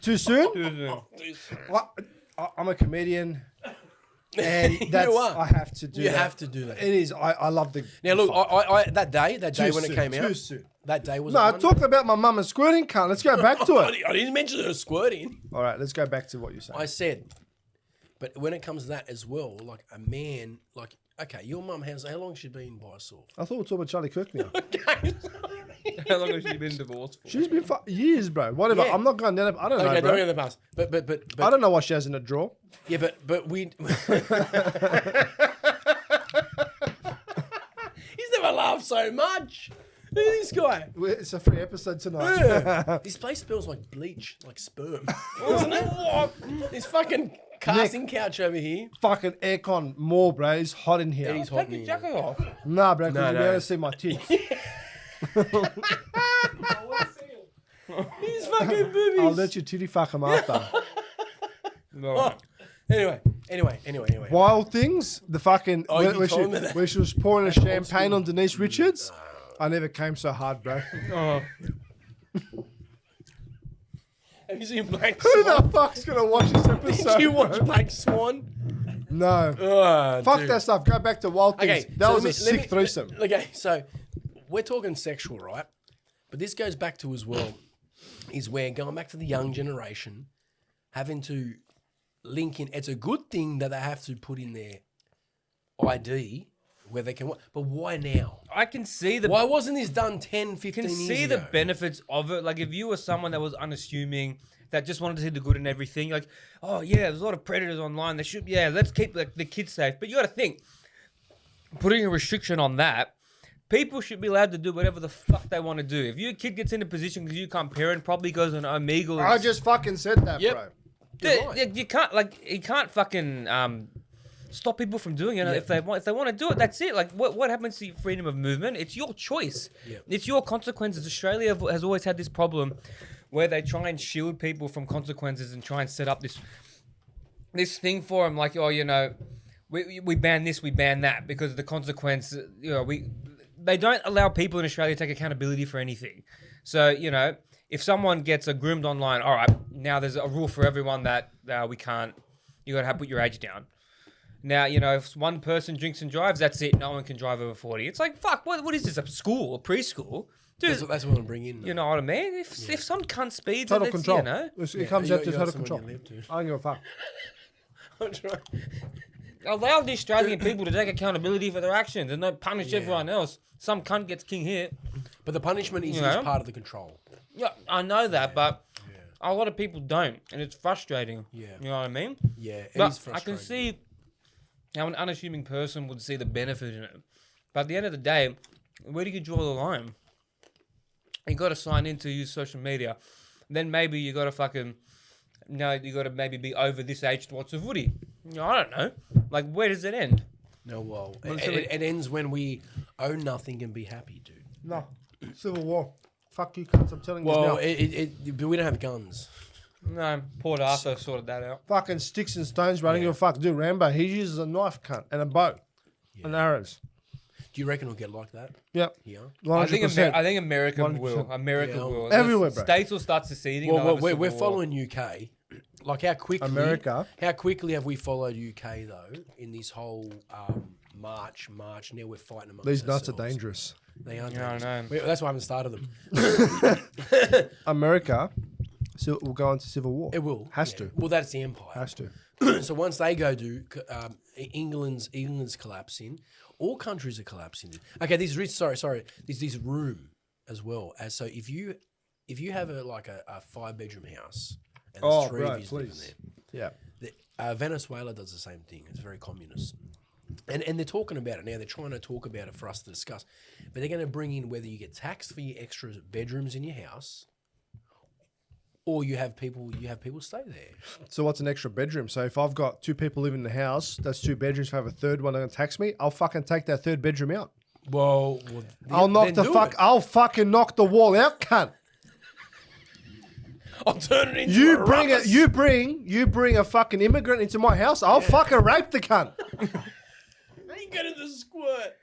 Too soon? I'm a comedian, and that's what? I have to do. You that. have to do that. It is. I love the. Now look, I that day Too when soon, it came too out, soon. that day was. No, a I Monday. talked about my mum and squirting, cunt. Let's go back to it. I didn't mention her squirting. All right, let's go back to what you said. I said, but when it comes to that as well, like a man, like okay, your mum has how long has she been by herself? I thought we were talking about Charlie Kirk now. Okay, How long has she been divorced for? She's been years, bro. Whatever. Yeah. I'm not going down. I don't know, okay, bro. don't go in the past. But I don't know what she has in a drawer. yeah, but we. He's never laughed so much. Look at this guy. It's a free episode tonight. Yeah. This place smells like bleach, like sperm. Doesn't it? This fucking casting couch over here. Fucking aircon more, bro. It's hot in here. It is hot Take in your here. jacket off. Nah, bro, because No, you'll be no. able to see my tits. These fucking boobies. I'll let you titty fuck them after. No. Anyway. Wild Things, the fucking Oh, you told me that. where she was pouring a champagne on Denise Richards. I never came so hard, bro. Oh. Have you seen Black Who Swan? the fuck's gonna watch this episode? Did you watch bro? Black Swan? No. Oh, Fuck dude. that stuff. Go back to Wild Things. Okay, That so was let a me- let sick me- threesome. Okay, so we're talking sexual, right? But this goes back to as well, is where going back to the young generation, having to link in. It's a good thing that they have to put in their ID where they can. But why now? I can see the Why wasn't this done 10, 15 can years see ago? the benefits of it. Like if you were someone that was unassuming, that just wanted to see the good in everything, like, oh yeah, there's a lot of predators online. They should, yeah, let's keep the kids safe. But you got to think, putting a restriction on that, people should be allowed to do whatever the fuck they want to do. If your kid gets in a position because you can't parent, probably goes on Omegle. And I just fucking said that, Yep. bro. You're right. you can't you can't fucking stop people from doing it. If they want to do it, that's it. Like what happens to your freedom of movement? It's your choice. Yeah. It's your consequences. Australia has always had this problem where they try and shield people from consequences and try and set up this thing for them, like, oh, you know, we ban this, we ban that because of the consequence. You know, they don't allow people in Australia to take accountability for anything. So, you know, if someone gets groomed online, all right, now there's a rule for everyone that we can't, you got to put your age down. Now, you know, if one person drinks and drives, that's it. No one can drive over 40. It's like, fuck, what is this, a school, a preschool? Dude, That's what I'm bringing in. you know what I mean? If some cunt speeds, Total it's, control. you know. It comes you- out to you got total some on control. your lip, dude. I don't give a fuck. I'm trying. Allow the Australian people to take accountability for their actions and not punish everyone else. Some cunt gets king here. But the punishment is, You know? is part of the control. Yeah, I know that, but a lot of people don't, and it's frustrating. Yeah. You know what I mean? Yeah, it is But I frustrating. can see how an unassuming person would see the benefit in it. But at the end of the day, where do you draw the line? You got to sign in to use social media. Then maybe you got to fucking, no, you got to maybe be over this age to watch the footy. You know, I don't know. Like, where does it end? No, well, it ends when we own nothing and be happy, dude. No. Civil War. Fuck you, cunts. I'm telling you Well, now. but we don't have guns. No, Port Arthur sorted that out. Fucking sticks and stones running your fuck. Dude, Rambo, he uses a knife, cunt, and a bow. And arrows. Do you reckon it'll get like that Yep. here? 100%. I think America 100%. will. America Yeah. will. Everywhere, The bro. States will start seceding. Well, they'll have a we're civil war. following UK. Like how quickly America. How quickly have we followed UK though in this whole march? Now we're fighting amongst These nuts are ourselves. dangerous. They are. Yeah, I dangerous. know. That's why I haven't started them. America will go into civil war. It will. Has yeah. to. Well, that's the empire. Has to. So once they go to England's collapsing, all countries are collapsing. Okay, this this room as well. As so, if you have a 5-bedroom house and there's 3 of you living there, Yeah. Venezuela does the same thing. It's very communist. And they're talking about it now. They're trying to talk about it for us to discuss. But they're going to bring in whether you get taxed for your extra bedrooms in your house, or you have people stay there. So what's an extra bedroom? So if I've got 2 people living in the house, that's 2 bedrooms. If I have a third one, they're gonna tax me. I'll fucking take that 3rd bedroom out. Well I'll fucking knock the wall out, cunt. I'll turn it into You a bring ruckus. it. You bring a fucking immigrant into my house. I'll fucking rape the cunt. You get in the squirt.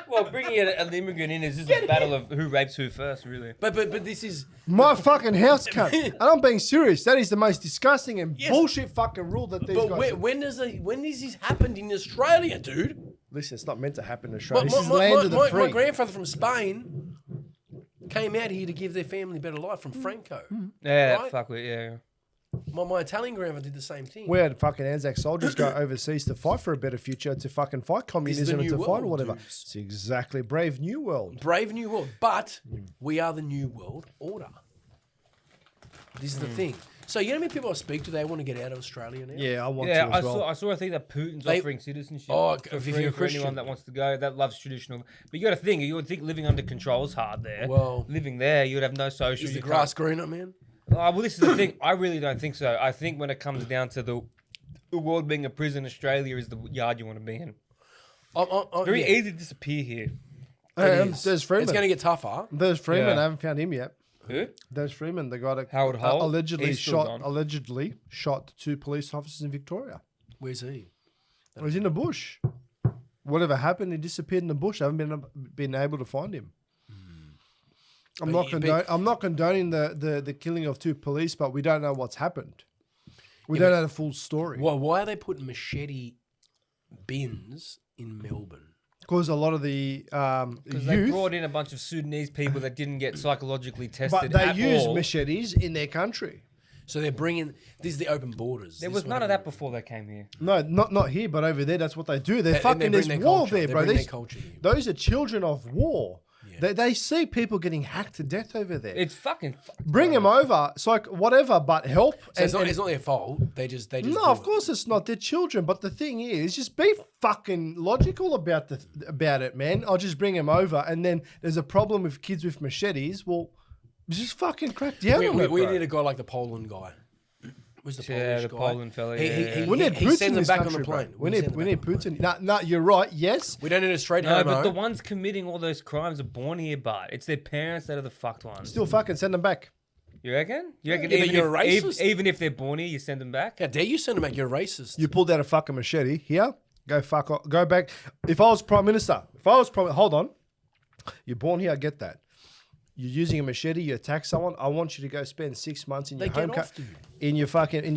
Well, bringing an immigrant in is just a battle of who rapes who first, really. But this is My fucking house, cunt. And I'm being serious. That is the most disgusting and bullshit fucking rule that these but guys. when has this happened in Australia, dude? Listen, it's not meant to happen in Australia. My, This is land of the my free. grandfather from Spain came out here to give their family a better life from Franco. Yeah, Right? fuck with, yeah. My Italian grandfather did the same thing. We had fucking Anzac soldiers go overseas to fight for a better future, to fucking fight communism and new to fight or world, whatever. dudes. It's exactly Brave New World. Brave new world, but we are the new world order. This is the thing. So you know how many people I speak to? They want to get out of Australia now. Yeah, I want Yeah, to as well. I saw a thing that Putin's They- offering citizenship Oh, for if free you're a for Christian. anyone that wants to go, that loves traditional. But you got to think, you would think living under control is hard there. Well- living there, you would have no social. Is the you grass greener, man? well, this is the thing. I really don't think so. I think when it comes down to the world being a prison, Australia is the yard you want to be in. Very yeah, easy to disappear here. it is. There's Freeman. It's going to get tougher. There's Freeman. Yeah. I haven't found him yet. Who? There's Freeman. The guy that Howard Hull? allegedly He's still shot. gone. Allegedly shot 2 police officers in Victoria. Where's he? He was in the bush. Whatever happened, he disappeared in the bush. I haven't been able to find him. I'm not condoning the killing of 2 police, but we don't know what's happened. We don't know the full story. Why are they putting machete bins in Melbourne? Because a lot of the Because they youth, brought in a bunch of Sudanese people that didn't get psychologically tested but they at use all. machetes in their country. So they're bringing. This is the open borders. There This was is none what of that happened. before they came here. No, not here, but over there. That's what they do. They're And fucking. they There's bring their war culture. there, They bro. bring their culture here. Those are children of war. Yeah. They see people getting hacked to death over there. It's fucking. Bring them over. It's like whatever, but help. So it's not their fault. They just. No, do of it. course it's not. They're children. But the thing is, just be fucking logical about it, man. I'll just bring them over, and then there's a problem with kids with machetes. Well, just fucking crack down on it, We bro. need a guy like the Poland guy. Who's the Polish the guy? Poland fella. He- Yeah, he- We need he Putin sends in them this back on country, the bro. plane. We send them need back on the Putin. No, you're right. Yes. We don't need a straight No, homo. but the ones committing all those crimes are born here, but it's their parents that are the fucked ones. Still fucking send them back. You reckon? You reckon Yeah, but even, you're a if, racist. even if they're born here, you send them back? How dare you send them back? You're a racist. You pulled out a fucking machete. Here, go fuck off. Go back. If I was prime minister, hold on. You're born here. I get that. You're using a machete. You attack someone. I want you to go spend 6 months in your They home get off, dude. in your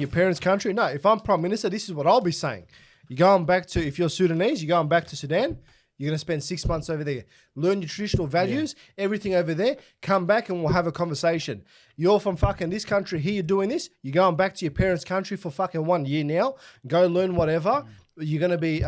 parents' country. No, if I'm prime minister, this is what I'll be saying. You're going back to, if you're Sudanese, you're going back to Sudan. You're going to spend 6 months over there. Learn your traditional values, everything over there. Come back and we'll have a conversation. You're from fucking this country here, you're doing this. You're going back to your parents' country for fucking 1 year now. Go learn whatever. You're going to be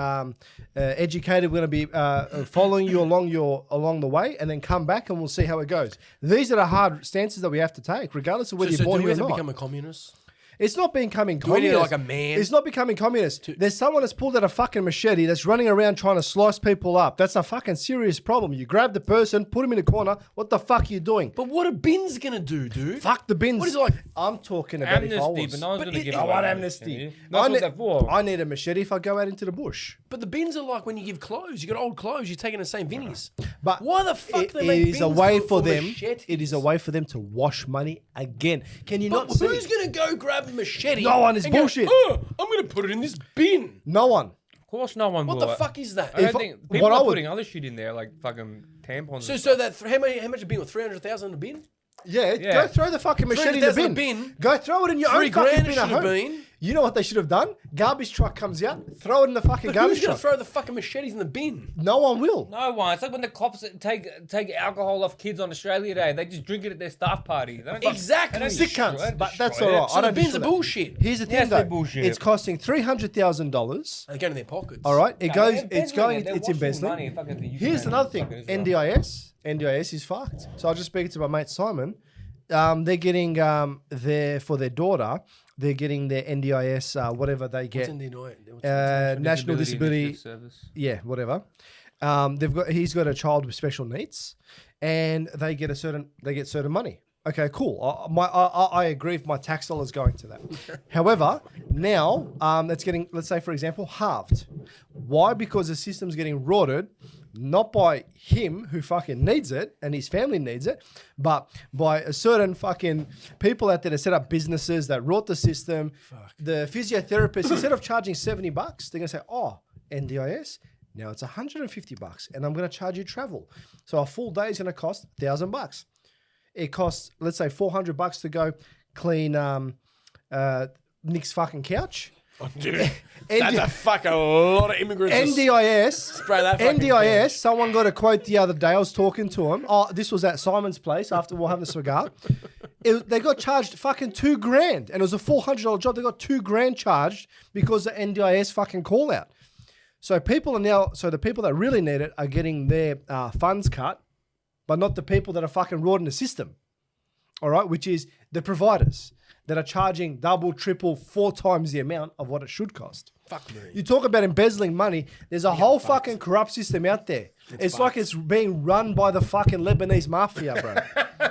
educated. We're going to be following you along the way, and then come back and we'll see how it goes. These are the hard stances that we have to take, regardless of whether So you're born do we here have or to not. become a communist? It's not becoming we need, communist. like, a man It's not becoming communist. There's someone that's pulled out a fucking machete that's running around trying to slice people up. That's a fucking serious problem. You grab the person, put him in a corner. What the fuck are you doing? But what are bins gonna do, dude? Fuck the bins. What is it like? I'm talking about if I Amnesty, was. but no one's going to give I away want amnesty. amnesty. That's what they're for. I need a machete if I go out into the bush. But the bins are like when you give clothes. You got old clothes. You're taking the same vinnies. But Why the fuck it they make is a bins way for for them. machetes? It is a way for them to wash money again. Can you But not see? who's gonna go grab a machete? No one is and go, bullshit. "Oh, I'm gonna put it in this bin. No one. Of course, no one What will. the fuck is that? I don't If I- think what people I are would- putting other shit in there, like fucking tampons. So and so stuff. that how much a bin? 300,000 in a bin? Yeah, Yeah. go throw the fucking machete in the 300,000 bin. in a bin. Go throw it in your 3 own fucking grand bin it at should have home. been. You know what they should have done? Garbage truck comes out, throw it in the fucking But garbage who's gonna truck. throw the fucking machetes in the bin? No one will. No one. It's like when the cops take alcohol off kids on Australia Day. They just drink it at their staff party. They don't Exactly. they don't Sick destroy cunts, it, but that's destroy all it. right. So I the don't bins destroy are that. bullshit. Here's the thing, Yes, they're though. bullshit. It's costing $300,000. They go into their pockets. All right, it No, goes. they're It's embezzling going. it. They're It's washing embezzling. money, fucking the Here's Ukraine, another thing. fucking Israel. NDIS is fucked. So I was just speaking to my mate Simon. They're getting for their daughter. They're getting their NDIS, whatever they What's get. in the night? National Disability. Initiative Service. Yeah, whatever. He's got a child with special needs, and they get certain money. Okay, cool. I agree if my tax dollars going to that. However, now that's getting, let's say for example, halved. Why? Because the system's getting rotted, not by him who fucking needs it and his family needs it, but by a certain fucking people out there that set up businesses that rot the system. The physiotherapists, instead of charging $70, they're gonna say, oh, NDIS. Now it's $150, and I'm going to charge you travel. So a full day is going to cost $1,000. It costs, let's say, $400 to go clean Nick's fucking couch. Oh, dude, that's a fucking lot of immigrants. NDIS. Spray that fucking NDIS. couch. Someone got a quote the other day. I was talking to him. Oh, this was at Simon's place after we'll have the cigar. They got charged fucking $2,000, and it was a $400 job. They got $2,000 charged because of the NDIS fucking call out. So the people that really need it are getting their funds cut, but not the people that are fucking rotting the system. All right, which is the providers that are charging double, triple, 4 times the amount of what it should cost. Fuck me. You talk about embezzling money. There's a whole fucking corrupt system out there. It's like it's being run by the fucking Lebanese mafia, bro.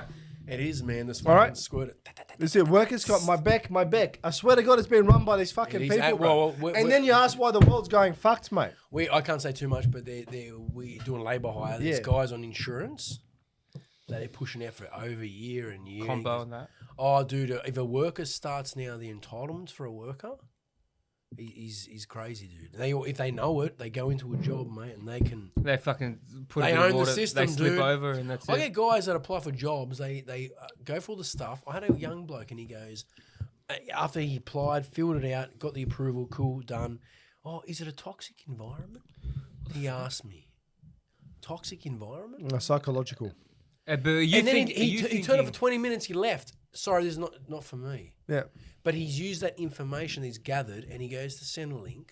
It is, man. This All fucking right. squirt. This is workers got my back. I swear to God, it's been run by these fucking It is. people, Well, bro. we're- And then you ask why the world's going fucked, mate. I can't say too much, but we doing labour hire. There's Yeah. guys on insurance that they're pushing out for over year and year. Combo and that. Oh, dude, if a worker starts now the entitlements for a worker, He's crazy, dude. If they know it, they go into a job, mate, and they can. They fucking put They a bit of own the water, system, they slip dude. over, and that's I it. get guys that apply for jobs. They go for all the stuff. I had a young bloke, and he goes, after he applied, filled it out, got the approval, cool, done. Oh, is it a toxic environment? He asked me. Toxic environment? Psychological. But you And then think he turned it for 20 minutes. He left. Sorry, this is not for me. Yeah. But he's used that information he's gathered, and he goes to Centrelink,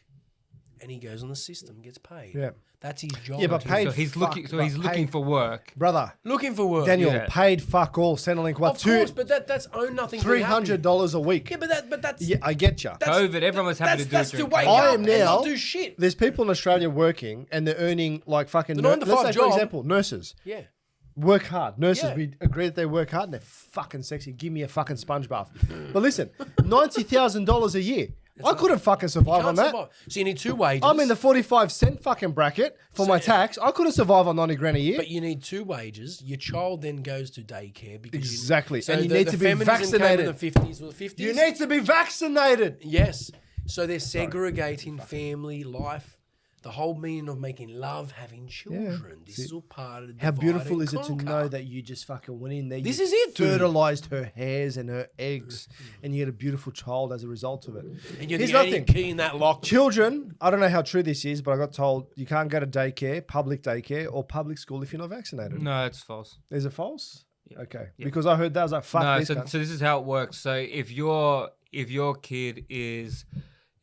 and he goes on the system, gets paid. Yeah. That's his job. Yeah, but paid. So he's looking. So he's looking paid, for work. brother. Looking for work. Daniel, Yeah. paid fuck all. Centrelink, what? Of course, but that's own nothing. $300 a week. Yeah, but that's Yeah, I get you. COVID, everyone was happy to do that's it. to during wake COVID. I up am and now- not do shit. There's people in Australia working and they're earning like fucking. The 9 to let's 5 say, job. for example, nurses Yeah. work hard. Nurses, Yeah. we agree that they work hard and they're fucking sexy. Give me a fucking sponge bath. But listen, $90,000 a year. I couldn't fucking survive on Can't that. survive. So you need 2 wages. I'm in the 45-cent fucking bracket for my tax. I couldn't survive on 90 grand a year. But you need 2 wages. Your child then goes to daycare because Exactly. So And you the- need the to be feminism came vaccinated. in the 50s. Well, the 50s. You need to be vaccinated. Yes. So they're segregating family life. The whole meaning of making love, having children. This is all part of the How divide beautiful and is it to conquer. know that you just fucking went in there. This you is it, dude. fertilized her hairs and her eggs, and you get a beautiful child as a result of it. And you're Here's the only nothing. key in that lock. Children, I don't know how true this is, but I got told you can't go to daycare, public daycare, or public school if you're not vaccinated. No, it's false. Is it false? Okay. Because I heard that, I was like, fuck No, this so cunt. this is how it works. So if your kid is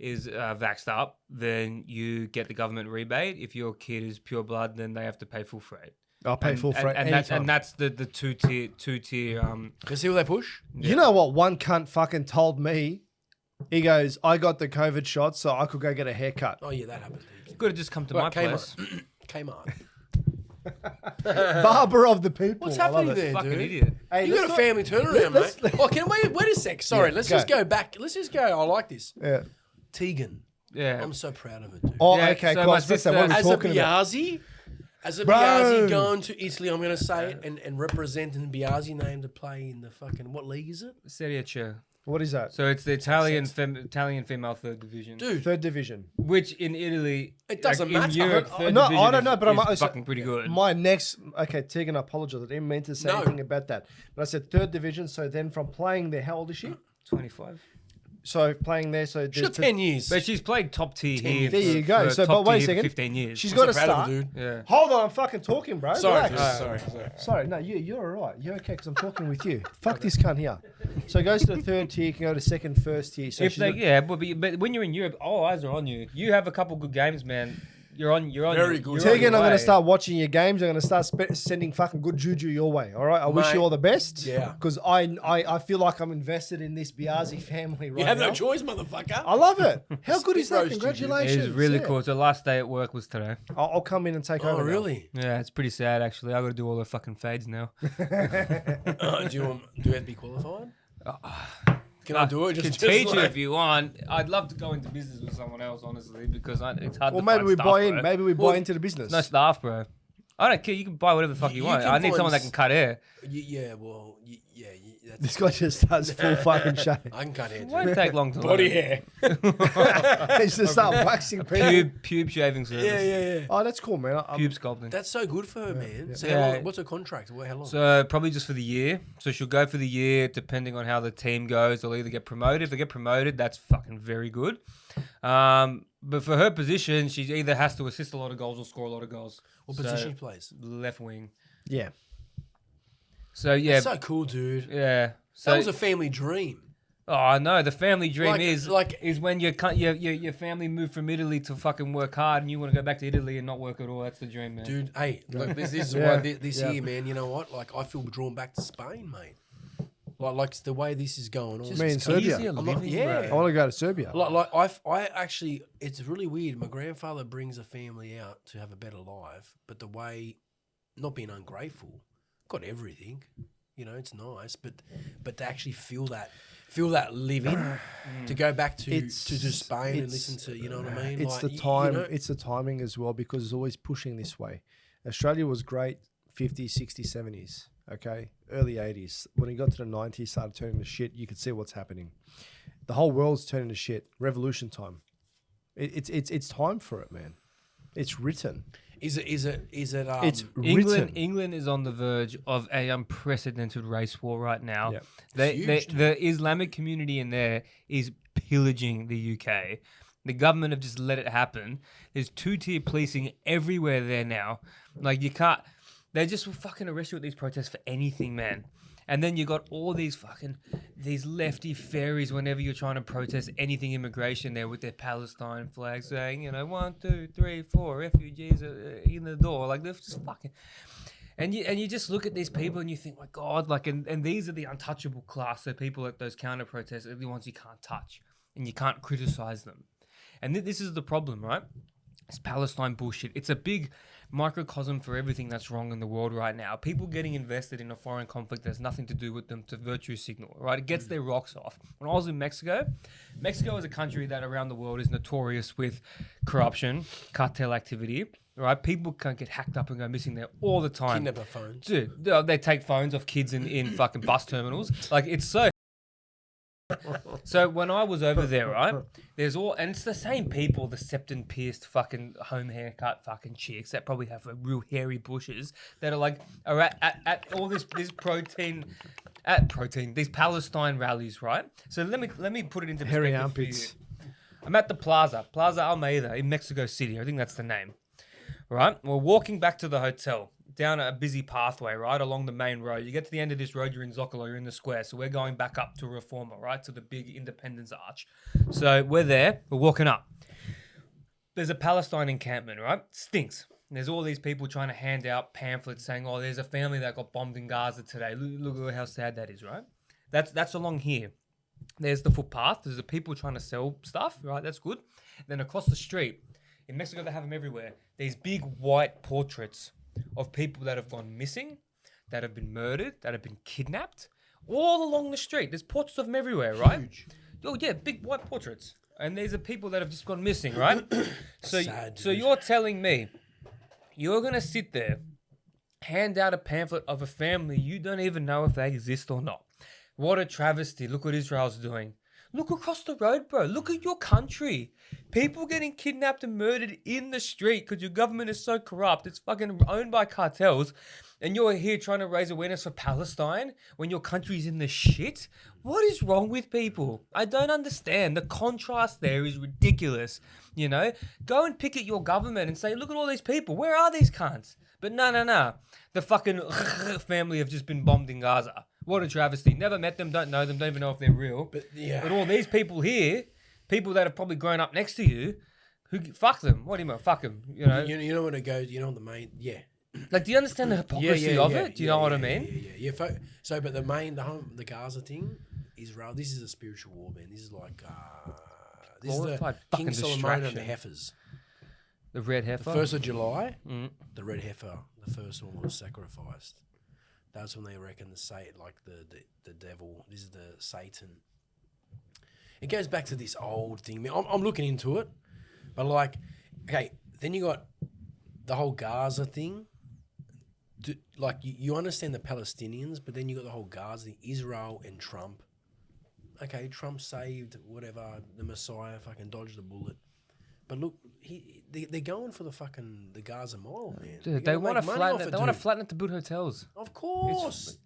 vaxxed up, then you get the government rebate. If your kid is pure blood, then they have to pay full freight. I'll pay full freight and anytime. that's the two tier. You see what they push? You know what one cunt fucking told me? He goes, I got the COVID shot, so I could go get a haircut. Oh, yeah, that happens. You could have just come to my place. Kmart. Barber of the people. What's I love happening it. there, Fucking dude? idiot. Hey, You let's got a family turnaround, let's- mate. Oh, can wait a sec. Sorry, Yeah, let's go. just go back. Let's just go. I like this. Yeah. Tegan. Yeah. I'm so proud of it, dude. Oh, Yeah, okay, so cool. my Let's listen, sister- what are we As a talking about? Biasi, Bro. going to Italy, I'm going to say it, and representing Biasi name to play in the fucking, what league is it? Serie C. What is that? So it's the Italian female third division. Dude, Third division. Which in Italy, It doesn't in matter. Europe, third No, division I don't know, but is I'm fucking pretty good. My next, okay, Tegan, I apologize. I didn't mean to say No. anything about that. But I said third division. So then from playing there, how old is she? 25. So playing there, so she's there's got 10 years. But she's played top tier here. There you for- go. for So, top but wait a tier for second. 15 years. She's I'm got to so proud of start. it, dude. Yeah. Hold on, I'm fucking talking, bro. Sorry, Relax. sorry. Sorry, no, you're all right. You're okay because I'm talking with you. Fuck this cunt here. So it goes to the third tier, can go to second, first tier. So If she's they, got- yeah, but when you're in Europe, all eyes are on you. You have a couple good games, man. You're on. Very good. you're on Tegan, your I'm going way. to start watching your games. I'm going to start sending fucking good juju your way. All right. I wish Mate, you all the best. yeah. Because I feel like I'm invested in this Biasi family right You have now. no choice, motherfucker. I love it. How good is Spit that? roast you, dude. Congratulations. It's really Yeah. cool. So last day at work was today. I'll come in and take Oh, over. now. really? Yeah, it's pretty sad actually. I got to do all the fucking fades now. Do you have to be qualified? Can I do it? Can Just teach like- you if you want. I'd love to go into business with someone else, honestly, because it's hard. Well, to maybe find we staff, buy in. bro. Maybe we buy Well, into the business. No staff, bro. I don't care. You can buy whatever the fuck you You want. can I need find someone that s- can cut hair. Yeah, well, yeah, that's, This guy just starts full fucking shave. I can cut hair. It won't take long to Body learn. hair. He's just start waxing people. Pube shaving service. Yeah. Oh, that's cool, man. Pube sculpting. That's so good for her, man. So Yeah. how long, what's her contract? How long? So probably just for the year. So she'll go for the year, depending on how the team goes. They'll either get promoted. If they get promoted, that's fucking very good. But for her position, she either has to assist a lot of goals or score a lot of goals. what So, position she plays? Left wing. Yeah. So yeah, That's so cool, dude. yeah. So That was a family dream. oh no, the family dream Like- is like- when your family moved from Italy to fucking work hard, and you want to go back to Italy and not work at all. That's the dream, man. Dude, hey, look, this is Yeah. why this Yeah. year, man, you know what? Like, I feel drawn back to Spain, mate. Like the way this is going on. Me and It's Serbia. Easier I'm not- living, yeah. I want to go to Serbia. I actually, it's really weird. My grandfather brings a family out to have a better life, but the way, not being ungrateful, got everything. You know, it's nice, but to actually feel that living, to go back to Spain and listen to, you know what I mean? It's Like, the you time. know- It's the timing as well because it's always pushing this way. Australia was great 50s, 60s, 70s. Okay, early 80s. When it got to the 90s, started turning to shit. You could see what's happening. The whole world's turning to shit. Revolution time. It's time for it, man. It's written. Is it? It's England, written. England is on the verge of a unprecedented race war right now. Yeah. The Islamic community in there is pillaging the UK. The government have just let it happen. There's two-tier policing everywhere there now. Like you can't. They just will fucking arrest you at these protests for anything, man. And then you got all these lefty fairies whenever you're trying to protest anything immigration there with their Palestine flag saying, 1, 2, 3, 4 refugees are in the door. Like they're just fucking. And you just look at these people and you think, my God, like, and these are the untouchable class. So people at those counter protests are the ones you can't touch and you can't criticize them. And this is the problem, right? It's Palestine bullshit. It's a big microcosm for everything that's wrong in the world right now. People getting invested in a foreign conflict that has nothing to do with them to virtue signal, right? It gets their rocks off. When I was in Mexico is a country that around the world is notorious with corruption, cartel activity, right? People can get hacked up and go missing there all the time. Kidnapper phones. Dude, they take phones off kids in fucking bus terminals. Like, it's so... So when I was over there, right, and it's the same people, the septon pierced fucking home haircut fucking chicks that probably have real hairy bushes that are at all this these Palestine rallies, right? So let me put it into perspective. Hairy armpits. I'm at the Plaza Almeida in Mexico City. I think that's the name, right? We're walking back to the hotel. Down a busy pathway, right, along the main road. You get to the end of this road, you're in Zocalo, you're in the square. So we're going back up to Reforma, right, to the big Independence Arch. So we're there, we're walking up. There's a Palestine encampment, right? Stinks. And there's all these people trying to hand out pamphlets saying, oh, there's a family that got bombed in Gaza today. Look at how sad that is, right? That's along here. There's the footpath. There's the people trying to sell stuff, right? That's good. Then across the street, in Mexico, they have them everywhere. These big white portraits of people that have gone missing, that have been murdered, that have been kidnapped, all along the street. There's portraits of them everywhere, right? Huge. Oh yeah, big white portraits. And these are people that have just gone missing, right? Sad, So you're telling me you're going to sit there, hand out a pamphlet of a family you don't even know if they exist or not. What a travesty. Look what Israel's doing. Look across the road, bro. Look at your country. People getting kidnapped and murdered in the street because your government is so corrupt. It's fucking owned by cartels. And you're here trying to raise awareness for Palestine when your country's in the shit? What is wrong with people? I don't understand. The contrast there is ridiculous. Go and pick at your government and say, look at all these people. Where are these cunts? But no. The fucking family have just been bombed in Gaza. What a travesty. Never met them, don't know them, don't even know if they're real. But all these people here, people that have probably grown up next to you, fuck them. What do you mean? Fuck them. You know when it goes, the main, yeah. Like, do you understand the hypocrisy of it? Do you know what I mean? Yeah. So, but the Gaza thing, Israel, this is a spiritual war, man. This is like, this is the King Solomon and the heifers. The red heifer? The 1st of July, the red heifer, the first one was sacrificed. That's when they reckon the devil. This is the Satan. It goes back to this old thing. I'm looking into it, but then you got the whole Gaza thing. You understand the Palestinians, but then you got the whole Gaza thing, Israel and Trump. Okay, Trump saved whatever, the Messiah fucking dodged the bullet. But look, they're going for the Gaza Mall, man. Dude, they want to flatten it. They want to flatten it to build hotels. Of course,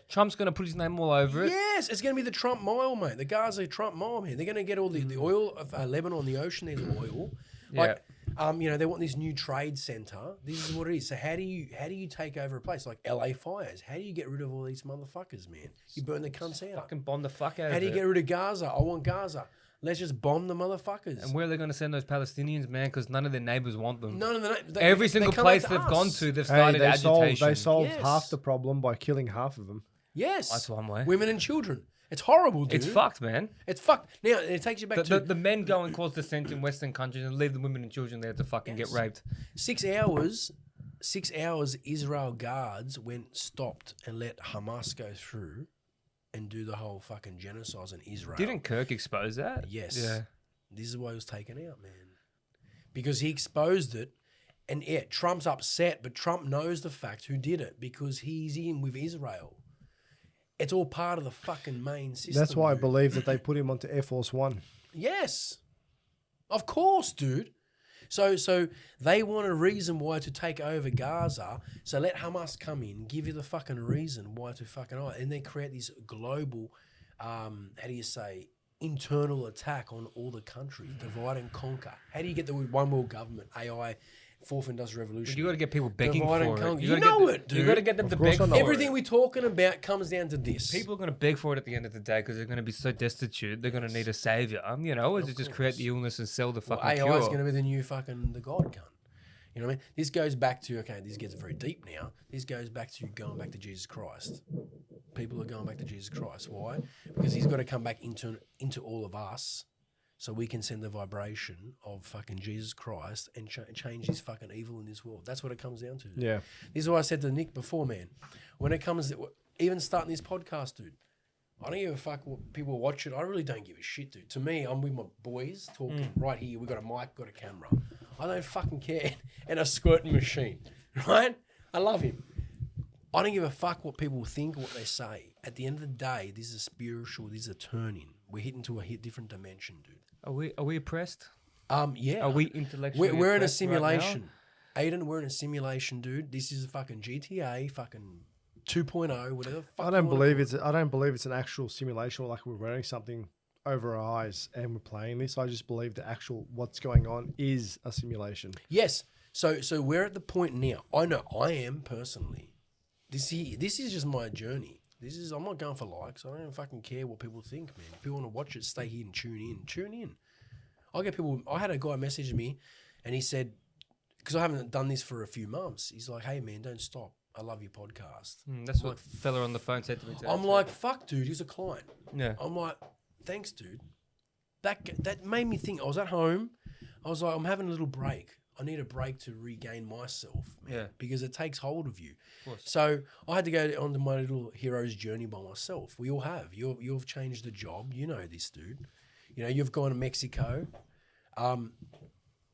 Trump's gonna put his name all over it. Yes, it's gonna be the Trump Mile, mate. The Gaza Trump Mile, man. They're gonna get all the oil of Lebanon, the ocean. There's oil. They want this new trade center. This is what it is. So how do you take over a place like LA fires? How do you get rid of all these motherfuckers, man? You burn the cunts out. Fucking bomb the fuck out of it. How do you get rid of Gaza? I want Gaza. Let's just bomb the motherfuckers. And where are they going to send those Palestinians, man? Because none of their neighbors want them. None of the Every single place they've gone to, they've started agitation. They solved half the problem by killing half of them. Yes. That's one way. Women and children. It's horrible, dude. It's fucked, man. It's fucked. Now, it takes you back to... The men go and cause dissent in Western countries and leave the women and children there to fucking get raped. 6 hours, Israel guards stopped and let Hamas go through and do the whole fucking genocide in Israel. Didn't Kirk expose that? Yes. Yeah. This is why it was taken out, man. Because he exposed it. And yeah, Trump's upset, but Trump knows the fact who did it because he's in with Israel. It's all part of the fucking main system. That's why dude. I believe that they put him onto Air Force One. Yes. Of course, dude. So they want a reason why to take over Gaza. So let Hamas come in, give you the fucking reason why to fucking, and they create this global, how do you say, internal attack on all the countries, divide and conquer. How do you get the one world government, AI, fourth industrial revolution? You got to get people begging Divide and for it. conquer. You You gotta know get it, dude. You got to get them to beg I for know it. Everything we're talking about comes down to this. People are going to beg for it at the end of the day because they're going to be so destitute. They're going to need a savior. You know, or just create the illness and sell the fucking AI cure. is going to be the new fucking the God cunt. You know what I mean? This goes back to, okay, this gets very deep now. This goes back to going back to Jesus Christ. People are going back to Jesus Christ. Why? Because he's got to come back into all of us so we can send the vibration of fucking Jesus Christ and change this fucking evil in this world. That's what it comes down to. Yeah. This is what I said to Nick before, man. When it comes to even starting this podcast, dude, I don't give a fuck what people watch it. I really don't give a shit, dude. To me, I'm with my boys talking right here. We got a mic, got a camera. I don't fucking care. And a squirting machine, right? I love him. I don't give a fuck what people think or what they say. At the end of the day, this is spiritual. This is a turn-in. We're hitting to a different dimension, dude. Are we oppressed? Yeah. Are we intellectually We're in a oppressed right now? simulation. Aidan, we're in a simulation, dude. This is a fucking GTA, fucking 2.0, whatever. the fuck I don't you wanna believe call it. I don't believe it's an actual simulation, like we're wearing something over our eyes and we're playing this. I just believe the actual what's going on is a simulation. Yes. So we're at the point now. I know I am personally. This is just my journey. I'm not going for likes. I don't fucking care what people think, man. If people want to watch it, stay here and tune in. Tune in. I had a guy message me and he said, because I haven't done this for a few months, he's like, hey man, don't stop. I love your podcast. That's what fella on the phone said to me today. I'm like, fuck, dude, he's a client. Yeah. I'm like, thanks, dude. That made me think. I was at home. I was like, I'm having a little break. I need a break to regain myself, man, Yeah. because it takes hold of you. Of course. So I had to go onto my little hero's journey by myself. We all have. You've changed the job. You know this, dude. You know, you've gone to Mexico.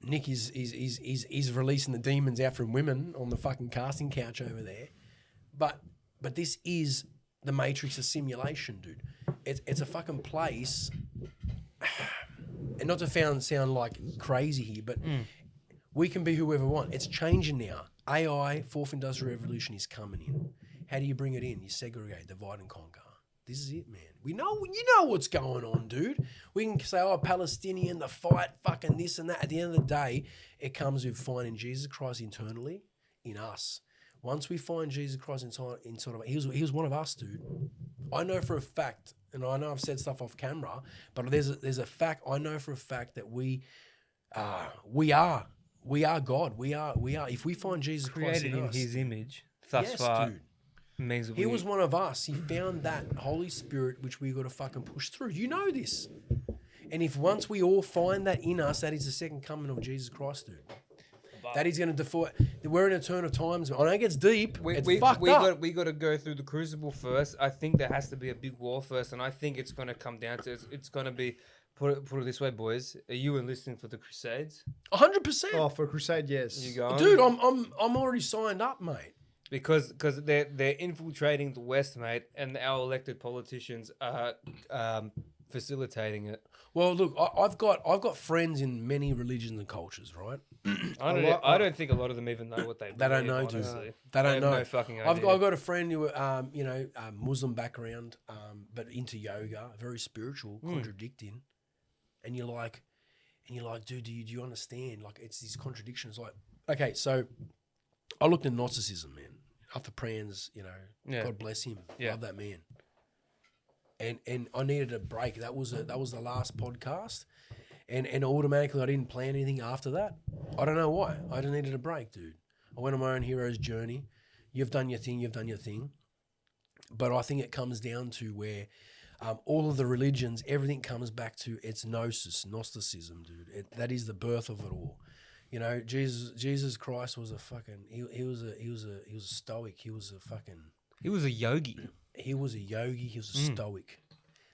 Nick is releasing the demons out from women on the fucking casting couch over there. But this is the matrix of simulation, dude. It's a fucking place. And not to sound like crazy here, but we can be whoever we want. It's changing now. AI, fourth industrial revolution, is coming in. How do you bring it in? You segregate, divide and conquer. This is it, man. You know what's going on, dude. We can say, oh, Palestinian, the fight, fucking this and that. At the end of the day, it comes with finding Jesus Christ internally in us. Once we find Jesus Christ inside of he was one of us, dude. I know for a fact, and I know I've said stuff off camera, but there's a fact. I know for a fact that we are God. We are. If we find Jesus Christ Created in us, his image thus yes, far. dude. Means He was one of us. He found that Holy Spirit, which we got to fucking push through. You know this. And if once we all find that in us, that is the second coming of Jesus Christ, dude. That he's going to defy. We're in a turn of times. I know it gets deep. It's fucked up. We got to go through the crucible first. I think there has to be a big war first, and I think it's going to come down to it's going to be. Put it this way, boys. Are you enlisting for the Crusades? 100%. Oh, for Crusade, yes. You going? Dude, I'm already signed up, mate. Because they're infiltrating the West, mate, and our elected politicians are facilitating it. Well, look, I've got friends in many religions and cultures, right? I don't think a lot of them even know what they believe. They don't know, dude. They don't have know. no fucking idea. I've got a friend who, Muslim background, but into yoga, very spiritual, contradicting, and you're like, dude, do you understand? Like, it's these contradictions. Like, okay, so I looked at Gnosticism, man. Arthur Prans, God bless him. Yeah. Love that man. And I needed a break. That was the last podcast. And automatically I didn't plan anything after that. I don't know why. I just needed a break, dude. I went on my own hero's journey. You've done your thing. But I think it comes down to where all of the religions, everything comes back to its Gnosticism, dude. That is the birth of it all. You know, Jesus Christ was a fucking he was a stoic. He was a yogi. He was a yogi. He was a stoic.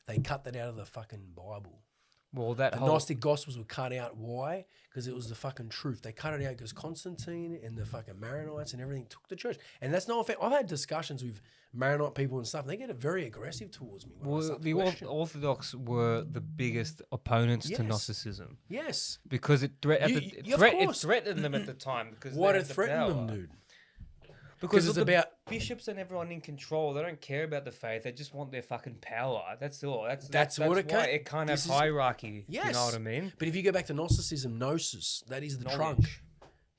They cut that out of the fucking Bible. Well, that The whole Gnostic Gospels were cut out. Why? Because it was the fucking truth. They cut it out because Constantine and the fucking Maronites and everything took the church. And that's no offense. I've had discussions with Maronite people and stuff. And they get very aggressive towards me when I well, start to the question. Orthodox were the biggest opponents to Yes. Gnosticism Yes. because it Of course. threatened them at the time because Why they did had it the threaten them, power. dude? Because it's it's about- bishops and everyone in control. They don't care about the faith. They just want their fucking power. That's all. That's what it why ca- it can't have this is- hierarchy. Yes. You know what I mean? But if you go back to Gnosticism, gnosis, that is the Knowledge. trunk.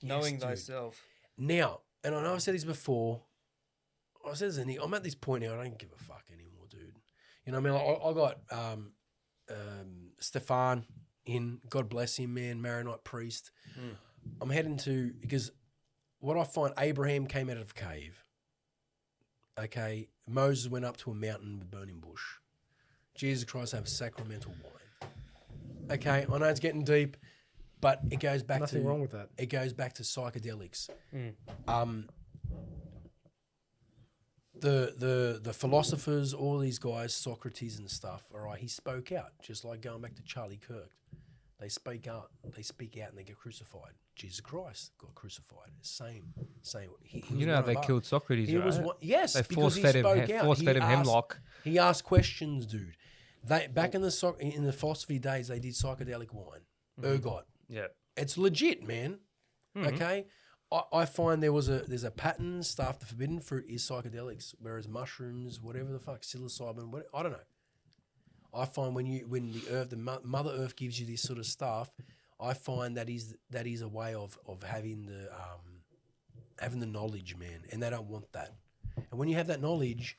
Knowing dude. thyself. Now, and I know I've said this before. I said this, I'm at this point now. I don't give a fuck anymore, dude. You know what I mean? I got Stefan in. God bless him, man. Maronite priest. I'm heading to because what I find, Abraham came out of a cave. Okay, Moses went up to a mountain with burning bush. Jesus Christ have sacramental wine. Okay, I know it's getting deep, but it goes back Nothing to wrong with that. It goes back to psychedelics. The philosophers, all these guys, Socrates and stuff. All right, he spoke out, just like going back to Charlie Kirk. They speak out, and they get crucified. Jesus Christ got crucified. Same. He You was know how one they of us. killed Socrates, He right? was one, yes, They because he force-fed him, spoke out. force-fed him hemlock. He asked questions, dude. They back in the philosophy days, they did psychedelic wine, ergot. Yeah. It's legit, man. Okay, I find there's a pattern. Stuff. The forbidden fruit is psychedelics, whereas mushrooms, whatever the fuck, psilocybin, I don't know. I find when the Mother Earth gives you this sort of stuff, I find that is a way of having the knowledge, man, and they don't want that. And when you have that knowledge,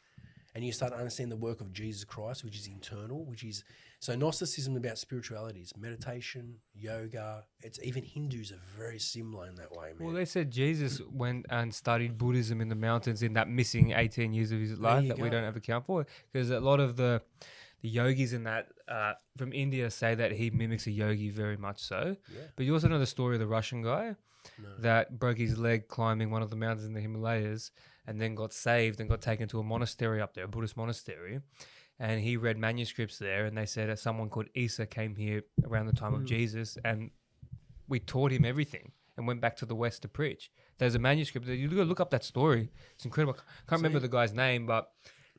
and you start to understand the work of Jesus Christ, which is internal, so Gnosticism about spiritualities, meditation, yoga. It's even Hindus are very similar in that way, man. Well, they said Jesus went and studied Buddhism in the mountains in that missing 18 years of his life you that we go. don't have account for. Because a lot of the yogis in that from India say that he mimics a yogi very much so. Yeah. But you also know the story of the Russian guy that broke his leg climbing one of the mountains in the Himalayas and then got saved and got taken to a monastery up there, a Buddhist monastery. And he read manuscripts there, and they said that someone called Isa came here around the time of Jesus, and we taught him everything and went back to the West to preach. There's a manuscript. You gotta look up that story. It's incredible. Can't remember the guy's name, but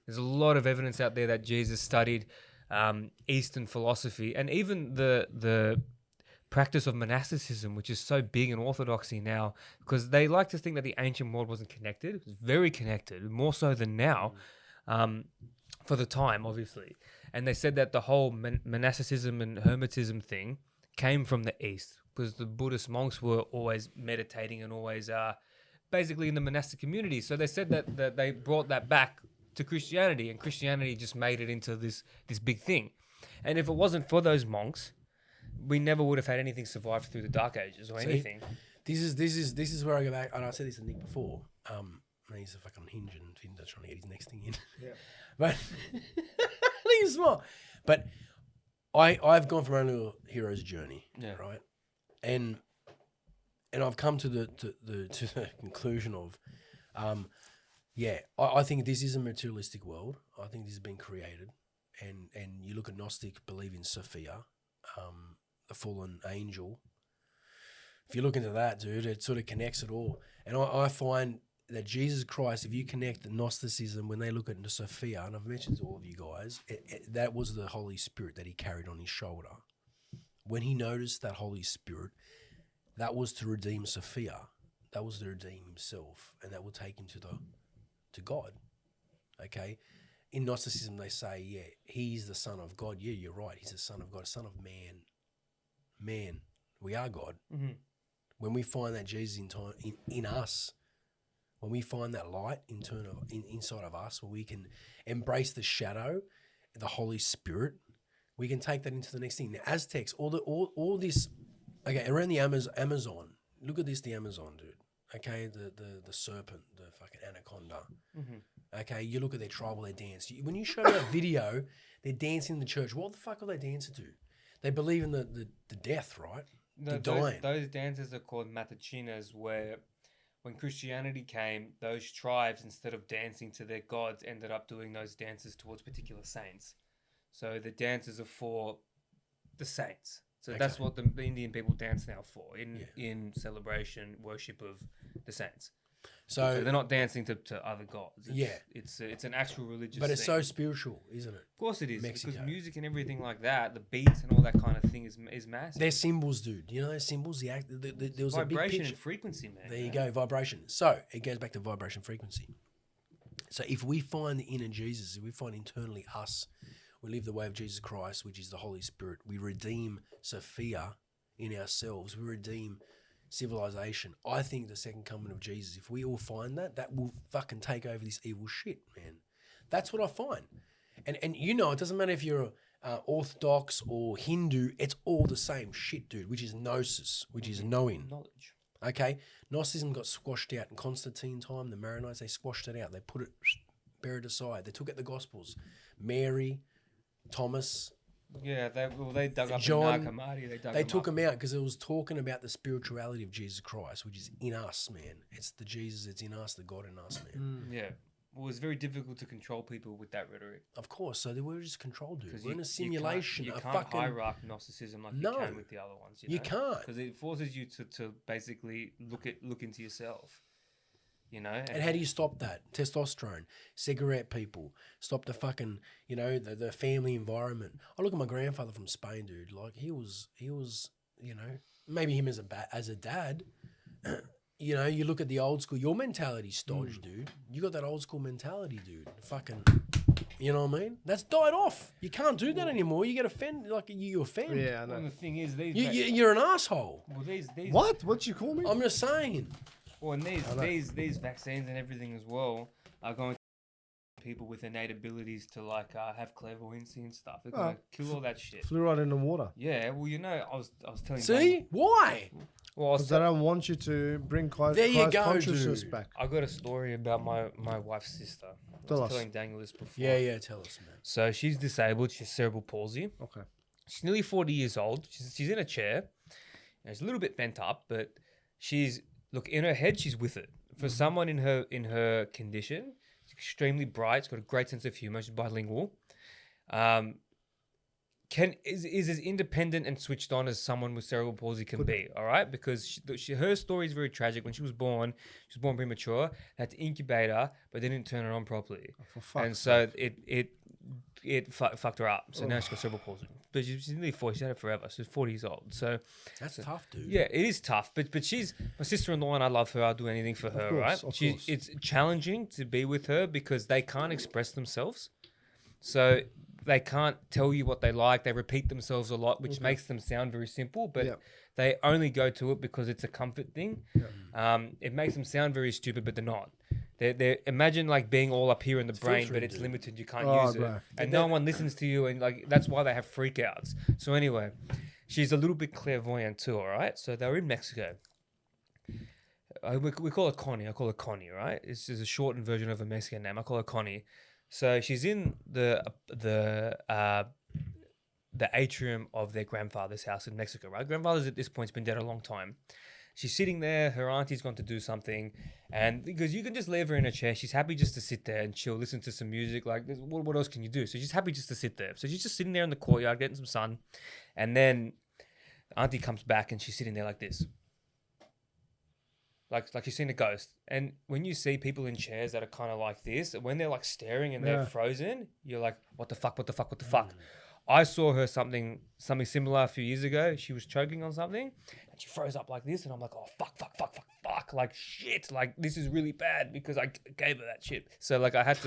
there's a lot of evidence out there that Jesus studied Eastern philosophy and even the practice of monasticism, which is so big in Orthodoxy now, because they like to think that the ancient world wasn't connected. It was very connected, more so than now. For the time, obviously. And they said that the whole monasticism and hermetism thing came from the East because the Buddhist monks were always meditating and always basically in the monastic community. So they said that they brought that back to Christianity, and Christianity just made it into this big thing. And if it wasn't for those monks, we never would have had anything survive through the Dark Ages or anything. This is where I go back, and I said this to Nick before. He's a fucking hinge and Tinder's trying to get his next thing in. Yeah. But I think it's smart. But I've gone from my own little hero's journey, right? And I've come to the conclusion of, I think this is a materialistic world. I think this has been created, and you look at Gnostic, believe in Sophia, the fallen angel. If you look into that, dude, it sort of connects it all. And I find that Jesus Christ, if you connect the Gnosticism, when they look at the Sophia, and I've mentioned to all of you guys, that was the Holy Spirit that he carried on his shoulder. When he noticed that Holy Spirit, that was to redeem Sophia. That was to redeem himself, and that will take him to God. Okay? In Gnosticism, they say, he's the Son of God. Yeah, you're right. He's the Son of God, Son of man. Man, we are God. Mm-hmm. When we find that Jesus in us, when we find that light inside of us, where we can embrace the shadow, the Holy Spirit, we can take that into the next thing. The Aztecs, all this, okay, around the Amazon. Look at this, the Amazon, dude. Okay, the serpent, the fucking anaconda. Mm-hmm. Okay, you look at their tribal, their dance. When you show me that video, they're dancing in the church. What the fuck are they dancing to? They believe in the death, right? The dying. Those dances are called matachinas, where when Christianity came, those tribes, instead of dancing to their gods, ended up doing those dances towards particular saints. So the dances are for the saints. So Okay. that's what the Indian people dance now for in celebration, worship of the saints. So they're not dancing to other gods. It's an actual religious. But it's thing. so spiritual, isn't it? Of course it is, Mexico. because music and everything like that, the beats and all that kind of thing is massive. They're symbols, dude. You know those symbols? There was a big Vibration picture. and frequency, man. There you go, vibration. So it goes back to vibration frequency. So if we find the inner Jesus, if we find internally us, we live the way of Jesus Christ, which is the Holy Spirit. We redeem Sophia in ourselves. We redeem civilization. I think the second coming of Jesus, if we all find that will fucking take over this evil shit, man. That's what I find. And you know, it doesn't matter if you're Orthodox or Hindu, it's all the same shit, dude, which is gnosis, which is knowing. Knowledge. Okay? Gnosticism got squashed out in Constantine time. The Maronites, they squashed it out. They put it, buried aside. They took out the Gospels. Mary, Thomas, Yeah, they dug up John, Nag Hammadi. they took them out because it was talking about the spirituality of Jesus Christ, which is in us, man. It's the Jesus that's in us, the God in us, man. Yeah. Well, it's very difficult to control people with that rhetoric. Of course. So they were just controlled, dude. 'Cause We're in a simulation. You a can't fucking hierarch Gnosticism like No. you can with the other ones. You can't. Because it forces you to basically look into yourself. You know? And how do you stop that? Testosterone, cigarette people, stop the fucking, you know, the family environment. I look at my grandfather from Spain, dude. Like he was, you know, maybe him as a dad. You know, you look at the old school. Your mentality, Stodge, dude. You got that old school mentality, dude. Fucking, you know what I mean? That's died off. You can't do that anymore. You get offended, like you offend. Yeah, I Well, know. the thing is, You're an asshole. these What? What'd you call me? I'm just saying. Well, and these vaccines and everything as well are going to people with innate abilities to like have clairvoyancy and stuff. They're going to kill all that shit. Fluoride in the water. Yeah, well, you know, I was telling. See? Why? Well, I was Because they don't want you to bring There you Christ go, consciousness dude. back. I got a story about my wife's sister. I Tell was us. telling Daniel this before. Yeah, tell us, man. So she's disabled. She has cerebral palsy. Okay. She's nearly 40 years old. She's in a chair. And she's a little bit bent up, but look, in her head, she's with it. For someone in her condition, she's extremely bright. She's got a great sense of humor. She's bilingual. Is as independent and switched on as someone with cerebral palsy can be. All right, because her story is very tragic. When she was born premature. They had to incubate her, but they didn't turn her on properly, and so it fucked her up. So now she's got cerebral palsy. But she's nearly 40. She's had it forever. So she's 40 years old. So That's tough, dude. yeah, it is tough. But she's my sister-in-law, and I love her. I'll do anything for her. course, Right? of course. It's challenging to be with her because they can't express themselves. So they can't tell you what they like. They repeat themselves a lot, which makes them sound very simple, but they only go to it because it's a comfort thing. It makes them sound very stupid, but they're not. They imagine like being all up here in the brain, but filtering, it's dude. limited. You can't Oh, use it, bro. and no one listens to you, and like that's why they have freakouts. So anyway, she's a little bit clairvoyant too. All right, so they were in Mexico. We call her Connie. I call her Connie, right? This is a shortened version of a Mexican name. I call her Connie. So she's in the atrium of their grandfather's house in Mexico, right? Grandfather's at this point has been dead a long time. She's sitting there. Her auntie's gone to do something, and because you can just leave her in a chair, she's happy just to sit there and chill, listen to some music. Like, what else can you do? So she's happy just to sit there. So she's just sitting there in the courtyard getting some sun, and then auntie comes back and she's sitting there like this. Like she's seen a ghost. And when you see people in chairs that are kind of like this, when they're like staring and they're frozen, you're like, what the fuck, what the fuck, what the fuck? I saw her something similar a few years ago. She was choking on something and she froze up like this. And I'm like, oh, fuck. Like, shit. Like, this is really bad because I gave her that shit. So, like, I had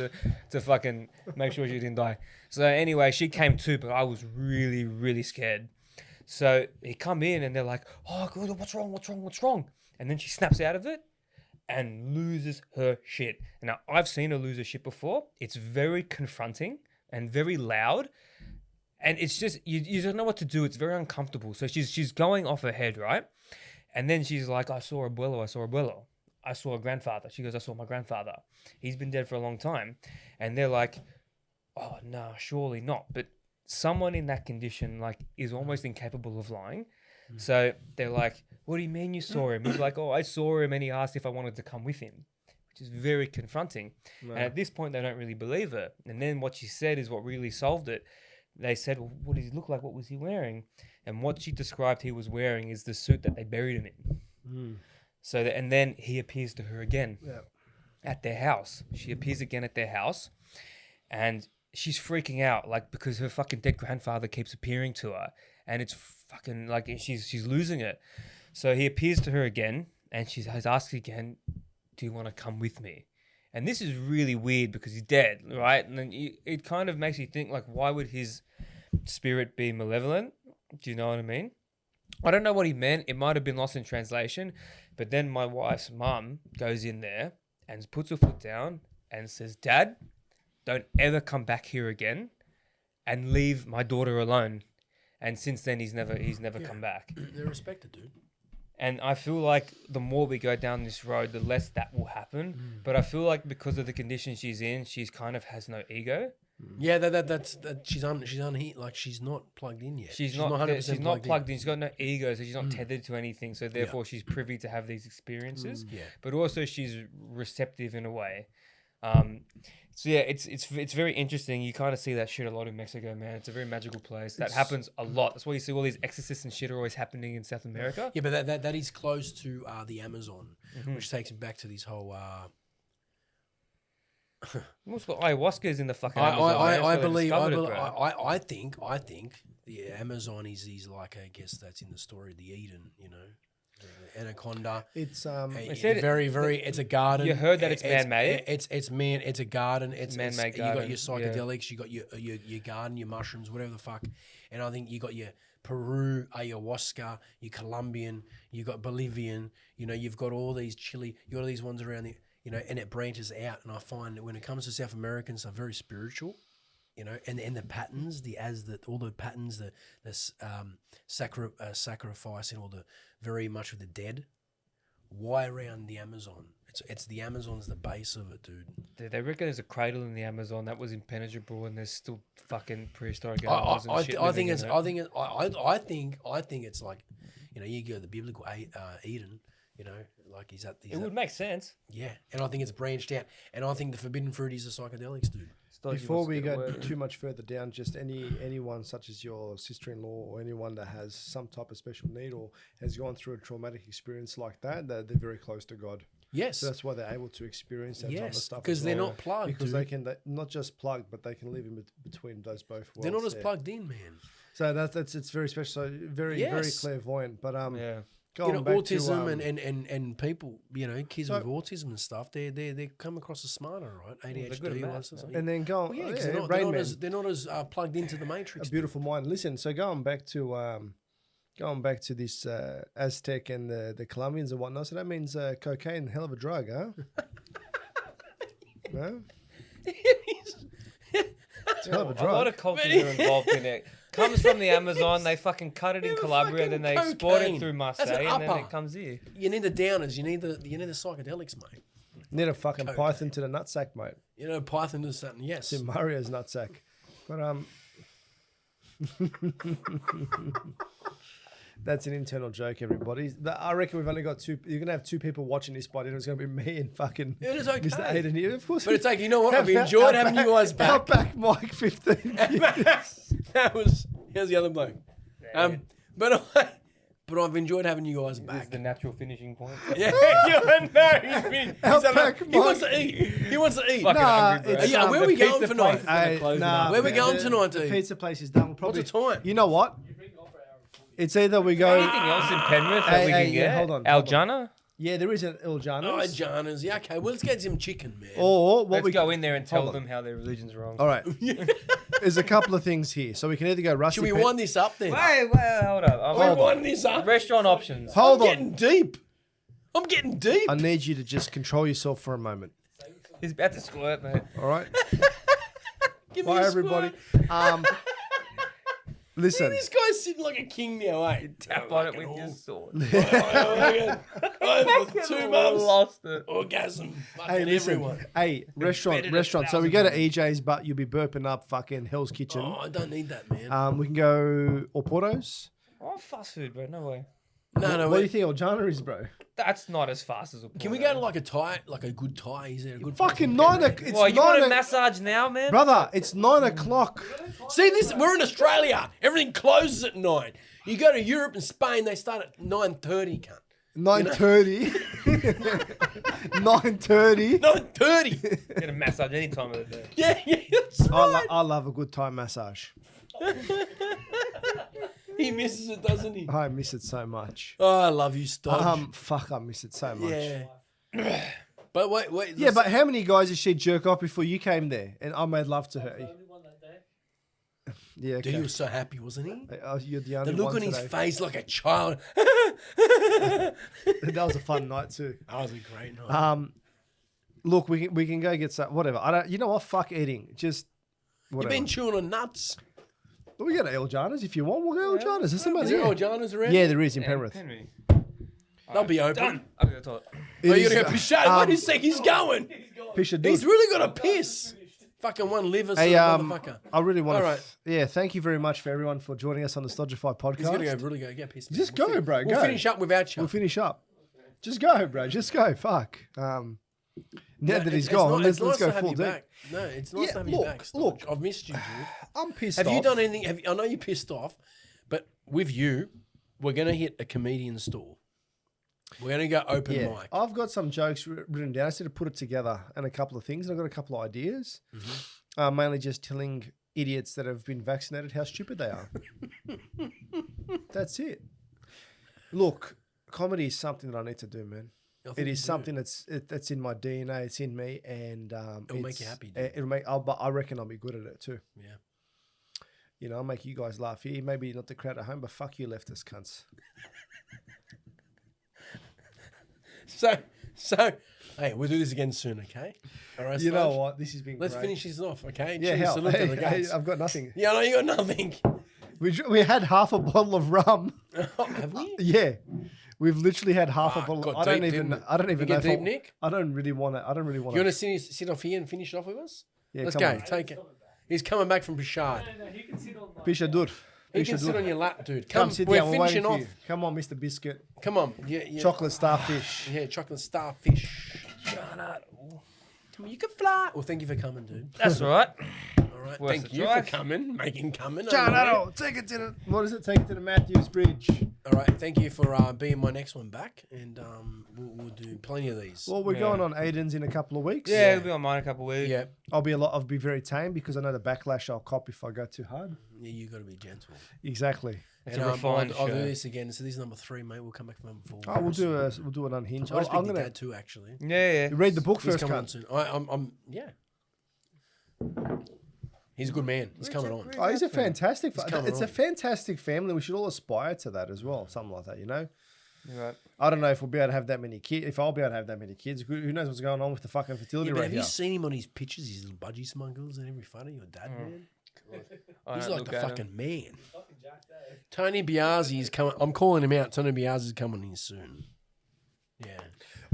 to fucking make sure she didn't die. So, anyway, she came too, but I was really, really scared. So, they come in and they're like, oh, God, what's wrong? And then she snaps out of it and loses her shit. Now, I've seen her lose her shit before. It's very confronting and very loud. And it's just, you don't know what to do. It's very uncomfortable. So she's going off her head, right? And then she's like, I saw abuelo. I saw a grandfather. She goes, I saw my grandfather. He's been dead for a long time. And they're like, oh, no, surely not. But someone in that condition, like, is almost incapable of lying. So they're like, what do you mean you saw him? He's like, oh, I saw him, and he asked if I wanted to come with him, which is very confronting. And at this point, they don't really believe her. And then what she said is what really solved it. they said, well, what does he look like? What was he wearing? And what she described he was wearing is the suit that they buried him in. So, and then he appears to her again at their house. She appears again at their house, and she's freaking out, like, because her fucking dead grandfather keeps appearing to her, and it's fucking like she's losing it. So he appears to her again, and she's asked again, "Do you want to come with me?" And this is really weird because he's dead, right? And then it kind of makes you think, like, why would his spirit be malevolent? Do you know what I mean? I don't know what he meant. It might have been lost in translation. But then my wife's mum goes in there and puts her foot down and says, "Dad, don't ever come back here again and leave my daughter alone." And since then, he's never come back. They're respected, dude. And I feel like the more we go down this road, the less that will happen. But I feel like because of the condition she's in, she's kind of has no ego. Yeah, that's she's unheat, like she's not plugged in yet. She's not 100% plugged in. She's got no ego, so she's not tethered to anything. So therefore, she's privy to have these experiences. But also, she's receptive in a way. So yeah, it's very interesting. You kind of see that shit a lot in Mexico, man. It's a very magical place. That happens a lot. That's why you see all these exorcists and shit are always happening in South America. Yeah, but that is close to the Amazon, which takes me back to this whole. What's got ayahuasca in the fucking Amazon? I think the Amazon is like, I guess that's in the story of the Eden, you know. The anaconda. It's it's a garden. You heard that it's man-made? It's a garden. It's man-made You garden. got your psychedelics, you got your garden, your mushrooms, whatever the fuck. And I think you got your Peru, ayahuasca, your Colombian, you got Bolivian, you know, you've got all these Chile, you got all these ones around the, you know, and it branches out. And I find that when it comes to South Americans, they're very spiritual. You know, and the patterns, all the patterns, the sacrifice and all the very much of the dead. Why around the Amazon? It's the Amazon's the base of it, dude. They reckon there's a cradle in the Amazon that was impenetrable, and there's still fucking prehistoric I animals and shit living in it. I think it's like, you know, you go to the biblical Eden. You know, like it would make sense. Yeah, and I think it's branched out, and I think the forbidden fruit is the psychedelics, dude. Before we go too much further down, just anyone such as your sister-in-law or anyone that has some type of special need or has gone through a traumatic experience like that, they're very close to God. Yes, so that's why they're able to experience that type of stuff. Because they're not plugged. Because they can not just plugged, but they can live in between those both worlds. They're not as plugged in, man. So it's very special. So very clairvoyant. But you know, autism and people, you know, kids with autism and stuff, they come across as smarter, right? ADHD, and then go. They're not as plugged into the matrix. A beautiful mind. Listen, so going back to this Aztec and the Colombians and whatnot. So that means cocaine, hell of a drug, huh? No? It's a hell of a drug. A lot of cultures are involved in it. Comes from the Amazon, they fucking cut it in Calabria, then they export it through Marseille, and then it comes here. You need the downers, you need the psychedelics, mate. You need a fucking python to the nutsack, mate. You know, python to something, yes. It's in Mario's nutsack. But that's an internal joke, everybody. I reckon we've only got two. You're gonna have two people watching this, but it's gonna be me and fucking Mr. Aidan here. Of course, but it's like, you know what? I've enjoyed having you guys back. Outback Mike 15. Here's the other bloke. But I've enjoyed having you guys back. This is the natural finishing point. Yeah, he wants to eat. He wants to eat. Where are we going tonight? Where are we going tonight to eat? The pizza place is done. What's the time? You know what? It's either we go. Anything else in Penrith that we can get? Hold on. Aljana? Yeah, there is an Aljana's. Aljana's. Yeah, okay. Well, let's get some chicken, man. Or let's go in there and tell them how their religion's wrong. All right. There's a couple of things here. So we can either go rusty. Should we wind this up then? Wait, hold up. We're winding this up. Restaurant options. Hold on. I'm getting deep. I need you to just control yourself for a moment. He's about to squirt, mate. All right. Bye, everybody. Listen. This guy's sitting like a king now, eh? Tap on it with your sword. For 2 months. Lost it. Orgasm. Hey, listen. Everyone. Hey, restaurant. So we go to EJ's, but you'll be burping up fucking Hell's Kitchen. Oh, I don't need that, man. We can go Oporto's. Oh, fast food, bro. No way. No. What do you think Oljana is, bro? That's not as fast as a Can we go to like a Thai, like a good Thai? Is there a good Fucking place? 9 o'clock. It's Well, you want 9 a massage now, man? Brother, it's 9 o'clock. See this? We're in Australia. Everything closes at 9. You go to Europe and Spain, they start at 9:30. Cunt. 9:30. 9:30. 9:30. Get a massage any time of the day. Yeah, that's right. I love a good Thai massage. He misses it, doesn't he? I miss it so much. Oh, I love you, Stodge. Fuck, I miss it so much. Yeah. But wait. Yeah, but how many guys did she jerk off before you came there? And I made love to her. Yeah, okay. Dude, he was so happy, wasn't he? You're the The only look one on his today. face like a child. That was a fun night too. That was a great night. Look, we can go get some whatever. I don't. You know what? Fuck eating. Just You've whatever. been chewing on nuts. We go to Eljanas if you want. We'll go to Eljanas. That's about Is there it. Ojanas around? Yeah, there is in Penrith. Henry. They'll be open. Done. I'll go to the toilet. Oh, you gotta go piss. Wait a sec, he's going. Pisha He's dude. really got to piss. Fucking one liver, Hey, motherfucker. I really want All to. right. Yeah, thank you very much for everyone for joining us on the Stojcevski podcast. He's gonna go, really go, get pissed. Just go, bro. We'll go. finish up without you. We'll finish up. Just go, bro. Just go. Fuck. Now that he's It's gone, nice let's go to have full you deep. back. No, it's nice Yeah, to have you look, back. look. Stodge. I've missed you, dude. I'm pissed Have off. you done anything? I know you're pissed off, but with you, we're gonna hit a comedian stall. We're gonna go open Yeah, mic. I've got some jokes written down. I just need to put it together and a couple of things. I've got a couple of ideas. Mainly just telling idiots that have been vaccinated how stupid they are. That's it. Look, comedy is something that I need to do, man. It is something that's in my DNA. It's in me, and It'll make you happy, dude. It'll make. But I reckon I'll be good at it too. Yeah. You know, I'll make you guys laugh here. Maybe not the crowd at home, but fuck you, leftist cunts. So, hey, we'll do this again soon, okay? All right, You know Stodge? what? This has been. Let's great. finish this off, okay? Yeah, Cheers, hell. salute to the Hey, guys. I've got nothing. Yeah, I know you got nothing. We had half a bottle of rum. Have we? Yeah, we've literally had half a Fuck, bottle. got I don't deep, even. didn't it? I don't even You know. get deep, Nick? I don't really want to. I don't really want You to. want to sit off here and finish it off with us? Yeah, Let's come go. on. Take it. He's coming back from Bouchard. Pisha dur. He can sit on your lap, dude. Come Come, sit we're down. We're waiting finishing for off. you. Come on, Mr. Biscuit. Come on. Yeah. Chocolate starfish. Yeah, chocolate starfish. Come on, you can fly. Well, thank you for coming, dude. That's all right. All right. Worth Thank the you drive. for coming, making coming. John, take it to the. What is it? Take it to the Matthews Bridge. All right. Thank you for being my next one back, and we'll do plenty of these. Well, we're going on Aidan's in a couple of weeks. Yeah, it'll be on mine in a couple of weeks. Yeah. I'll be very tame because I know the backlash I'll cop if I go too hard. Yeah, you got to be gentle. Exactly. It's And a refined I'll do show. this again. So this is number 3, mate. We'll come back for number 4. Oh, we'll do an unhinged. I want to I'm speak to gonna Dad too, actually. Yeah. read the book He's first, coming on cunt. soon. I'm yeah. He's a good man. He's coming on. Oh, he's a fantastic. coming It's a on. fantastic family. We should all aspire to that as well. Something like that, you know. You're right. I don't know if we'll be able to have that many kids. If I'll be able to have that many kids, who knows what's going on with the fucking fertility Yeah, but rate have here? you seen him on his pictures? His little budgie smuggles and every photo. Your dad, man. I He's don't like look the at him. fucking man. Tony Biasi is coming. I'm calling him out. Tony Biasi is coming in soon. Yeah.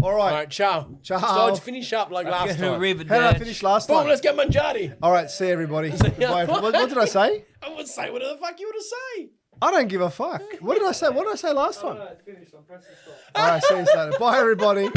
All All right. right, ciao. Ciao. Stodge, finish up like last Get a time. river How did I dash. finish last Boom, time? let's get Manjari. All right, see everybody. Bye. What did I say? I would say whatever the fuck you want to say. I don't give a fuck. What did I say? What did I say last time? It's finished. I'm pressing stop. All right, see you later. Bye, everybody.